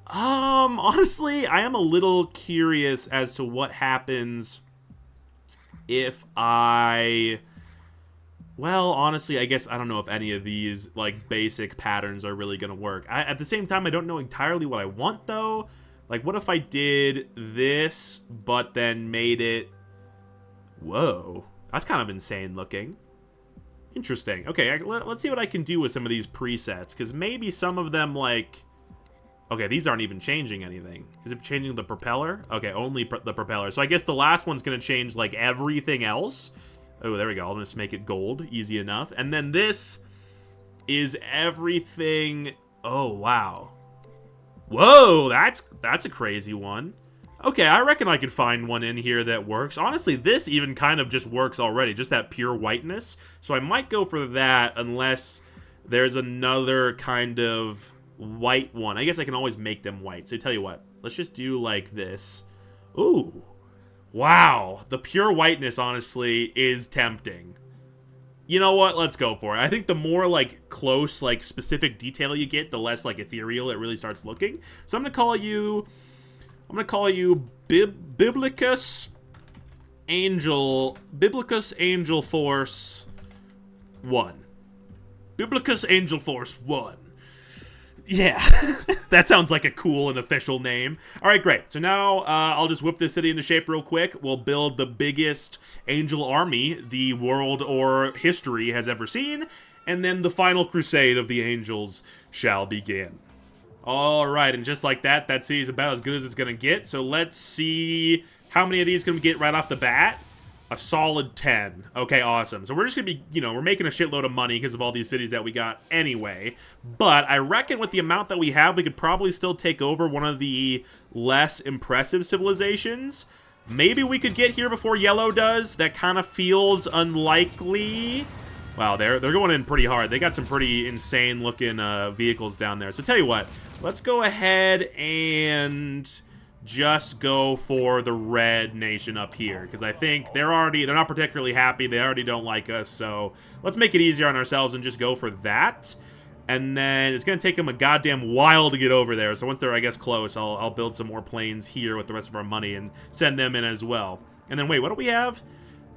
Honestly, I am a little curious as to what happens if I... Well, honestly, I guess I don't know if any of these, like, basic patterns are really going to work. At the same time, I don't know entirely what I want, though. Like, what if I did this, but then made it... Whoa. That's kind of insane looking. Interesting. Okay, let's see what I can do with some of these presets, because maybe some of them, like... Okay, these aren't even changing anything. Is it changing the propeller? Okay, only the propeller. So I guess the last one's going to change, like, everything else. Oh, there we go. I'll just make it gold. Easy enough. And then this is everything... Oh, wow. Whoa, that's a crazy one. Okay, I reckon I could find one in here that works. Honestly, this even kind of just works already. Just that pure whiteness. So I might go for that unless there's another kind of white one. I guess I can always make them white. So tell you what. Let's just do like this. Ooh. Wow, the pure whiteness, honestly, is tempting. You know what? Let's go for it. I think the more, like, close, like, specific detail you get, the less, like, ethereal it really starts looking. So I'm gonna call you Biblicus Angel Force 1. Biblicus Angel Force 1. Yeah, that sounds like a cool and official name. All right, great. So now I'll just whip this city into shape real quick. We'll build the biggest angel army the world or history has ever seen. And then the final crusade of the angels shall begin. All right, and just like that, that city is about as good as it's going to get. So let's see how many of these can we get right off the bat. A solid 10. Okay, awesome. So we're just going to be, you know, we're making a shitload of money because of all these cities that we got anyway. But I reckon with the amount that we have, we could probably still take over one of the less impressive civilizations. Maybe we could get here before yellow does. That kind of feels unlikely. Wow, they're going in pretty hard. They got some pretty insane looking vehicles down there. So tell you what, let's go ahead and just go for the red nation up here, because I think they're not particularly happy. They already don't like us, so let's make it easier on ourselves and just go for that. And then it's going to take them a goddamn while to get over there, so once they're, I guess, close, I'll build some more planes here with the rest of our money and send them in as well. And then, wait, what do we have?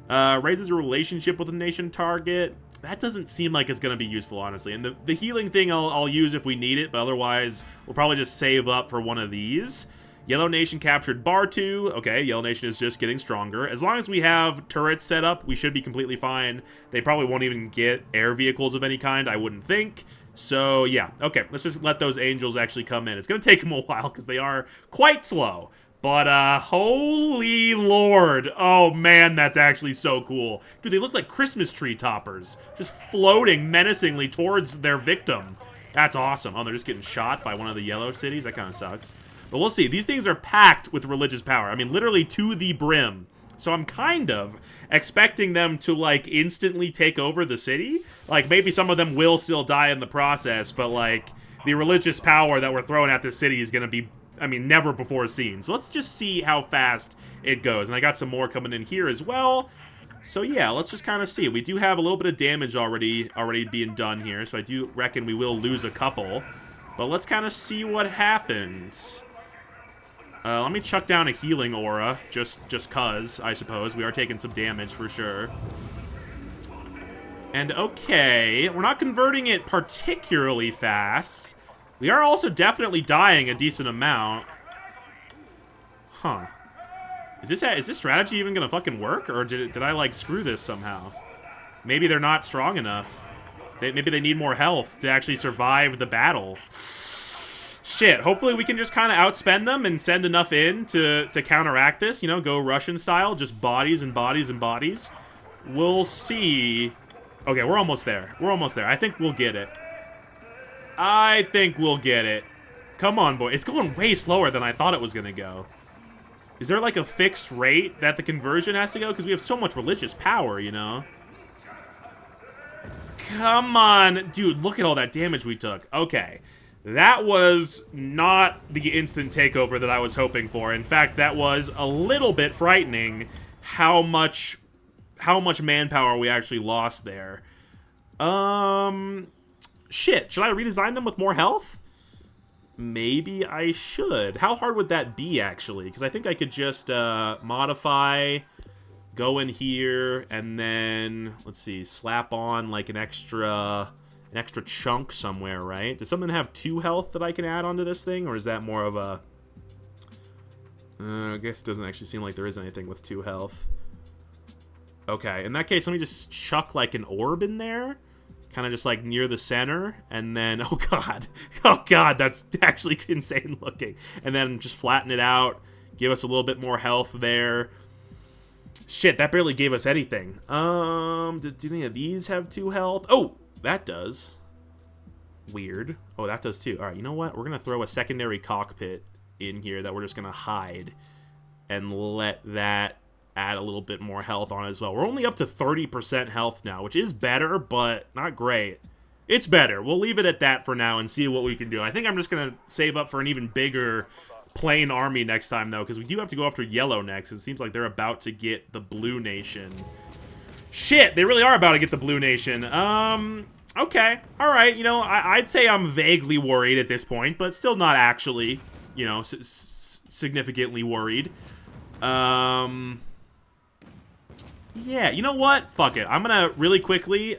Raises a relationship with a nation target. That doesn't seem like it's going to be useful, honestly. And the healing thing I'll use if we need it, but otherwise we'll probably just save up for one of these. Yellow Nation captured Bar 2. Okay, Yellow Nation is just getting stronger. As long as we have turrets set up, we should be completely fine. They probably won't even get air vehicles of any kind, I wouldn't think. So, yeah. Okay, let's just let those angels actually come in. It's going to take them a while because they are quite slow. But, holy lord. Oh, man, that's actually so cool. Dude, they look like Christmas tree toppers. Just floating menacingly towards their victim. That's awesome. Oh, they're just getting shot by one of the yellow cities? That kind of sucks. But we'll see. These things are packed with religious power. I mean, literally to the brim. So I'm kind of expecting them to, like, instantly take over the city. Like, maybe some of them will still die in the process, but, like, the religious power that we're throwing at this city is going to be, I mean, never before seen. So let's just see how fast it goes. And I got some more coming in here as well. So yeah, let's just kind of see. We do have a little bit of damage already being done here, so I do reckon we will lose a couple. But let's kind of see what happens. Let me chuck down a healing aura, just cuz, I suppose. We are taking some damage for sure. And okay, we're not converting it particularly fast. We are also definitely dying a decent amount. Huh. Is this strategy even gonna fucking work? Or did I, like, screw this somehow? Maybe they're not strong enough. Maybe they need more health to actually survive the battle. Shit, hopefully we can just kind of outspend them and send enough in to counteract this. You know, go Russian style, just bodies and bodies and bodies. We'll see. Okay, we're almost there. We're almost there. I think we'll get it. I think we'll get it. Come on, boy. It's going way slower than I thought it was going to go. Is there, like, a fixed rate that the conversion has to go? Because we have so much religious power, you know? Come on. Dude, look at all that damage we took. Okay. That was not the instant takeover that I was hoping for. In fact, that was a little bit frightening how much manpower we actually lost there. Shit, should I redesign them with more health? Maybe I should. How hard would that be, actually? Because I think I could just modify go in here, and then, let's see, slap on, like, an extra chunk somewhere, right? Does something have 2 health that I can add onto this thing, or is that more of a... I guess it doesn't actually seem like there is anything with 2 health. Okay, in that case, let me just chuck, like, an orb in there. Kind of just, like, near the center. And then, oh, God. Oh, God, that's actually insane looking. And then just flatten it out. Give us a little bit more health there. Shit, that barely gave us anything. Do any of these have 2 health? Oh, that does. Weird. Oh, that does too. All right, you know what? We're going to throw a secondary cockpit in here that we're just going to hide. And let that add a little bit more health on it as well. We're only up to 30% health now, which is better, but not great. It's better. We'll leave it at that for now and see what we can do. I think I'm just going to save up for an even bigger plain army next time, though, because we do have to go after yellow next. It seems like they're about to get the blue nation. Shit, they really are about to get the blue nation. Okay. All right, you know, I'd say I'm vaguely worried at this point, but still not actually, you know, significantly worried. Yeah, you know what? Fuck it. I'm gonna really quickly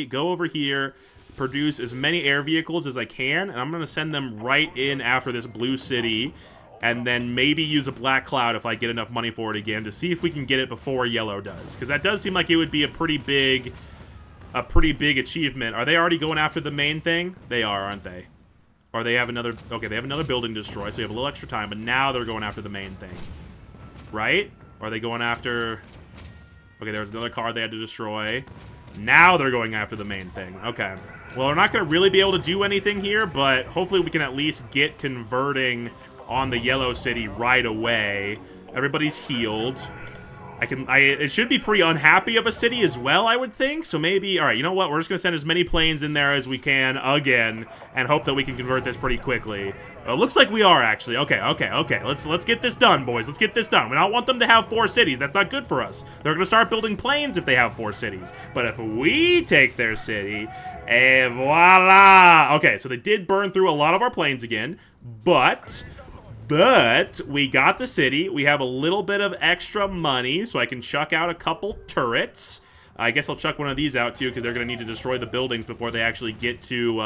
go over here, produce as many air vehicles as I can, and I'm gonna send them right in after this blue city, and then maybe use a black cloud if I get enough money for it again to see if we can get it before yellow does, because that does seem like it would be a pretty big achievement. Are they already going after the main thing? They are, aren't they? Or they have another... Okay, they have another building to destroy, so we have a little extra time, but now they're going after the main thing. Right? Or are they going after... Okay, there was another car they had to destroy. Now they're going after the main thing. Okay. Well, we're not going to really be able to do anything here, but hopefully we can at least get converting on the yellow city right away. Everybody's healed. It should be pretty unhappy of a city as well, I would think. So maybe, all right, you know what? We're just going to send as many planes in there as we can again and hope that we can convert this pretty quickly. It looks like we are, actually. Okay. Let's get this done, boys. Let's get this done. We don't want them to have 4 cities. That's not good for us. They're going to start building planes if they have 4 cities. But if we take their city, et voila. Okay, so they did burn through a lot of our planes again, but we got the city. We have a little bit of extra money, so I can chuck out a couple turrets. I guess I'll chuck one of these out, too, because they're going to need to destroy the buildings before they actually get to,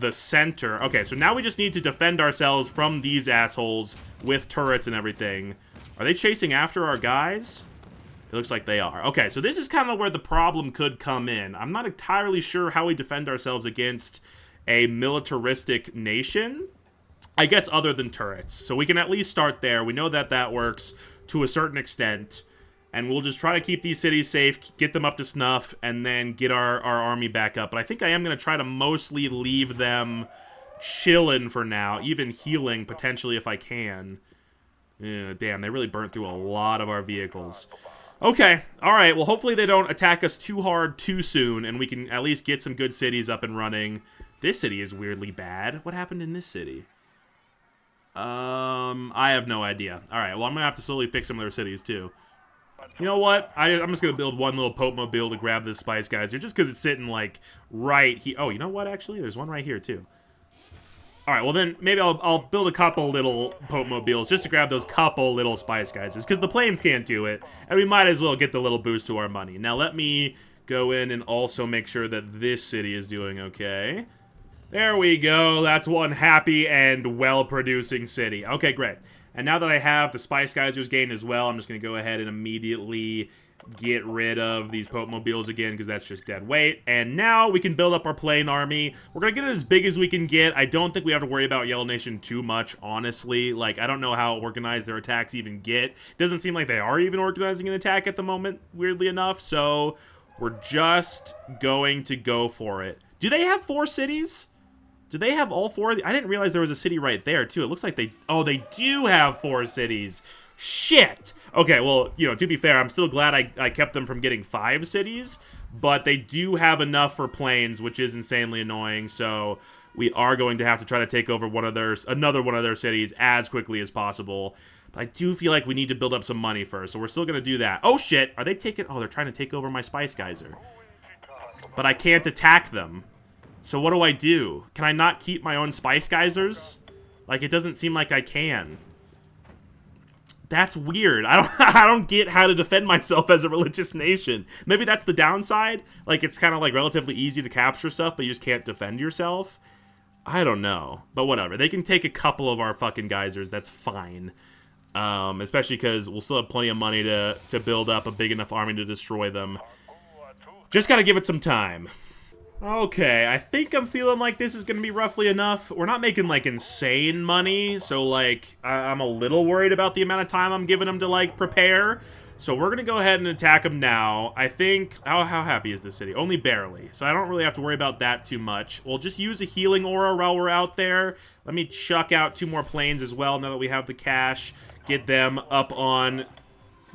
the center. Okay, so now we just need to defend ourselves from these assholes with turrets and everything. Are they chasing after our guys? It looks like they are. Okay, so this is kind of where the problem could come in. I'm not entirely sure how we defend ourselves against a militaristic nation, I guess, other than turrets. So we can at least start there. We know that that works to a certain extent, and we'll just try to keep these cities safe, get them up to snuff, and then get our army back up. But I think I am going to try to mostly leave them chilling for now, even healing potentially if I can. Damn, they really burnt through a lot of our vehicles. Okay, all right, well, hopefully they don't attack us too hard too soon, and we can at least get some good cities up and running. This city is weirdly bad. What happened in this city? I have no idea. All right, well, I'm going to have to slowly fix some of their cities, too. You know what? I'm just going to build one little Pope Mobile to grab this Spice Geyser, just because it's sitting, like, right here. Oh, you know what, actually? There's one right here, too. All right, well, then maybe I'll build a couple little Pope Mobiles just to grab those couple little Spice Geysers, because the planes can't do it, and we might as well get the little boost to our money. Now, let me go in and also make sure that this city is doing okay. There we go. That's one happy and well-producing city. Okay, great. And now that I have the Spice Geysers gained as well, I'm just going to go ahead and immediately get rid of these Pope Mobiles again, because that's just dead weight. And now we can build up our plane army. We're going to get it as big as we can get. I don't think we have to worry about Yellow Nation too much, honestly. Like, I don't know how organized their attacks even get. It doesn't seem like they are even organizing an attack at the moment, weirdly enough. So we're just going to go for it. Do they have 4 cities? Do they have all 4? I didn't realize there was a city right there, too. It looks like they... Oh, they do have 4 cities. Shit! Okay, well, you know, to be fair, I'm still glad I kept them from getting 5 cities, but they do have enough for planes, which is insanely annoying, so we are going to have to try to take over another one of their cities as quickly as possible. But I do feel like we need to build up some money first, so we're still going to do that. Oh, shit! Are they taking... Oh, they're trying to take over my Spice Geyser. But I can't attack them. So what do I do? Can I not keep my own Spice Geysers? Like, it doesn't seem like I can. That's weird. I don't get how to defend myself as a religious nation. Maybe that's the downside. Like, it's kind of like relatively easy to capture stuff, but you just can't defend yourself. I don't know. But whatever. They can take a couple of our fucking geysers. That's fine. Especially because we'll still have plenty of money to build up a big enough army to destroy them. Just gotta give it some time. Okay, I think I'm feeling like this is gonna be roughly enough. We're not making, like, insane money, so, like, I'm a little worried about the amount of time I'm giving them to, like, prepare. So we're gonna go ahead and attack them now. I think... How happy is the city? Only barely. So I don't really have to worry about that too much. We'll just use a healing aura while we're out there. Let me chuck out 2 more planes as well now that we have the cash. Get them up on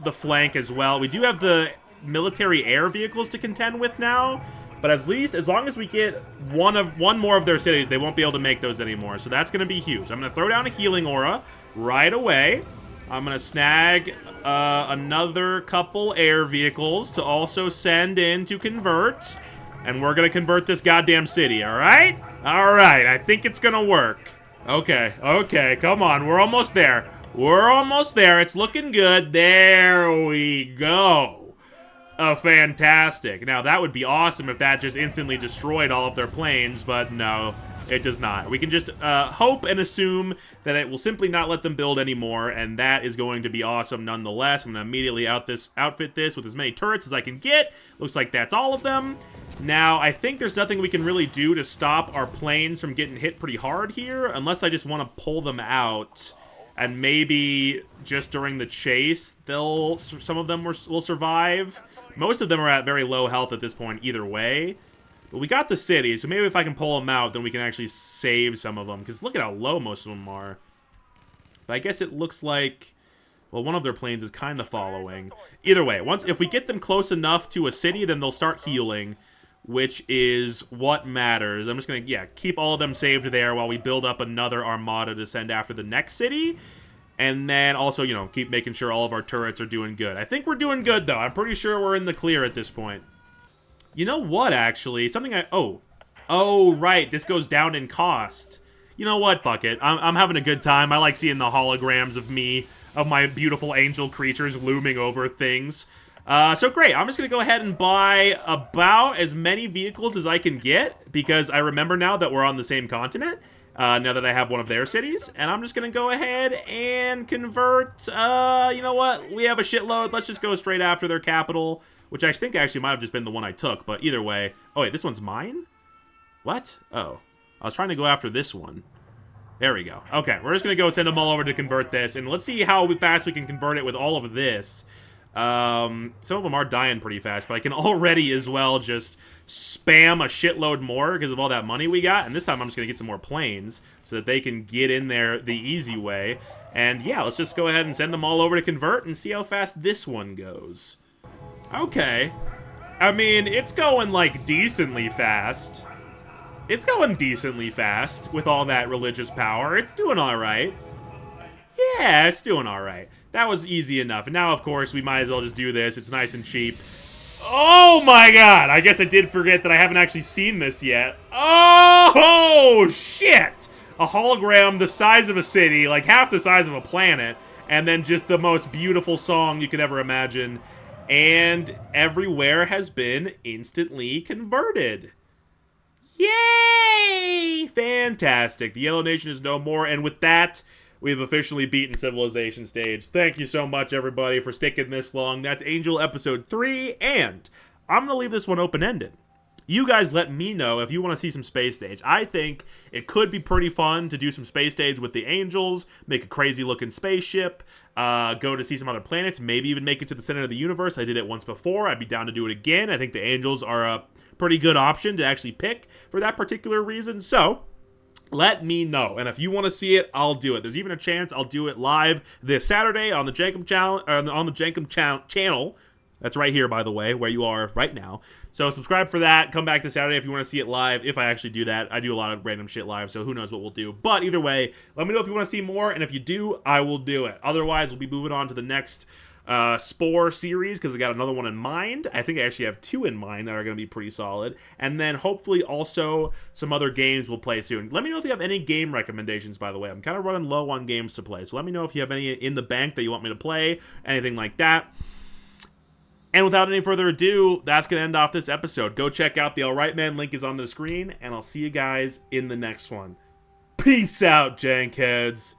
the flank as well. We do have the military air vehicles to contend with now. But at least, as long as we get one more of their cities, they won't be able to make those anymore. So that's going to be huge. I'm going to throw down a healing aura right away. I'm going to snag another couple air vehicles to also send in to convert. And we're going to convert this goddamn city, all right? All right, I think it's going to work. Okay, come on. We're almost there. We're almost there. It's looking good. There we go. Fantastic. Now, that would be awesome if that just instantly destroyed all of their planes, but no, it does not. We can just hope and assume that it will simply not let them build anymore, and that is going to be awesome nonetheless. I'm going to immediately outfit this with as many turrets as I can get. Looks like that's all of them. Now, I think there's nothing we can really do to stop our planes from getting hit pretty hard here, unless I just want to pull them out. And maybe just during the chase, some of them will survive. Most of them are at very low health at this point either way. But we got the city, so maybe if I can pull them out, then we can actually save some of them. Because look at how low most of them are. But I guess it looks like... Well, one of their planes is kind of following. Either way, if we get them close enough to a city, then they'll start healing. Which is what matters. I'm just going to, keep all of them saved there while we build up another armada to send after the next city. And then also, keep making sure all of our turrets are doing good. I think we're doing good, though. I'm pretty sure we're in the clear at this point. You know what, actually? Oh, right. This goes down in cost. You know what? Fuck it. I'm having a good time. I like seeing the holograms of me, of my beautiful angel creatures looming over things. So great. I'm just going to go ahead and buy about as many vehicles as I can get, because I remember now that we're on the same continent. Now that I have one of their cities, and I'm just gonna go ahead and convert, you know what, we have a shitload, let's just go straight after their capital, which I think actually might have just been the one I took, but either way. Oh wait, this one's mine? What? Oh, I was trying to go after this one. There we go. Okay, we're just gonna go send them all over to convert this, and let's see how fast we can convert it with all of this. Some of them are dying pretty fast, but I can already as well just spam a shitload more because of all that money we got. And this time I'm just going to get some more planes so that they can get in there the easy way. And yeah, let's just go ahead and send them all over to convert and see how fast this one goes. Okay. I mean, it's going like decently fast. It's going decently fast with all that religious power. It's doing all right. Yeah, it's doing all right. That was easy enough. And now, of course, we might as well just do this. It's nice and cheap. Oh my god! I guess I did forget that I haven't actually seen this yet. Oh, shit! A hologram the size of a city, like half the size of a planet, and then just the most beautiful song you could ever imagine. And everywhere has been instantly converted. Yay! Fantastic. The Yellow Nation is no more, and with that... we've officially beaten Civilization Stage. Thank you so much, everybody, for sticking this long. That's Angel Episode 3, and I'm going to leave this one open-ended. You guys let me know if you want to see some Space Stage. I think it could be pretty fun to do some Space Stage with the Angels, make a crazy-looking spaceship, go to see some other planets, maybe even make it to the center of the universe. I did it once before. I'd be down to do it again. I think the Angels are a pretty good option to actually pick for that particular reason, so... let me know, and if you want to see it, I'll do it. There's even a chance I'll do it live this Saturday on the Jankum channel. That's right here, by the way, where you are right now. So subscribe for that. Come back this Saturday if you want to see it live, if I actually do that. I do a lot of random shit live, so who knows what we'll do. But either way, let me know if you want to see more, and if you do, I will do it. Otherwise, we'll be moving on to the next SPORE series, because I got another one in mind. I think I actually have 2 in mind that are going to be pretty solid. And then hopefully also some other games we'll play soon. Let me know if you have any game recommendations, by the way. I'm kind of running low on games to play, so let me know if you have any in the bank that you want me to play, anything like that. And without any further ado, that's going to end off this episode. Go check out the Alright Man. Link is on the screen, and I'll see you guys in the next one. Peace out, Jankheads.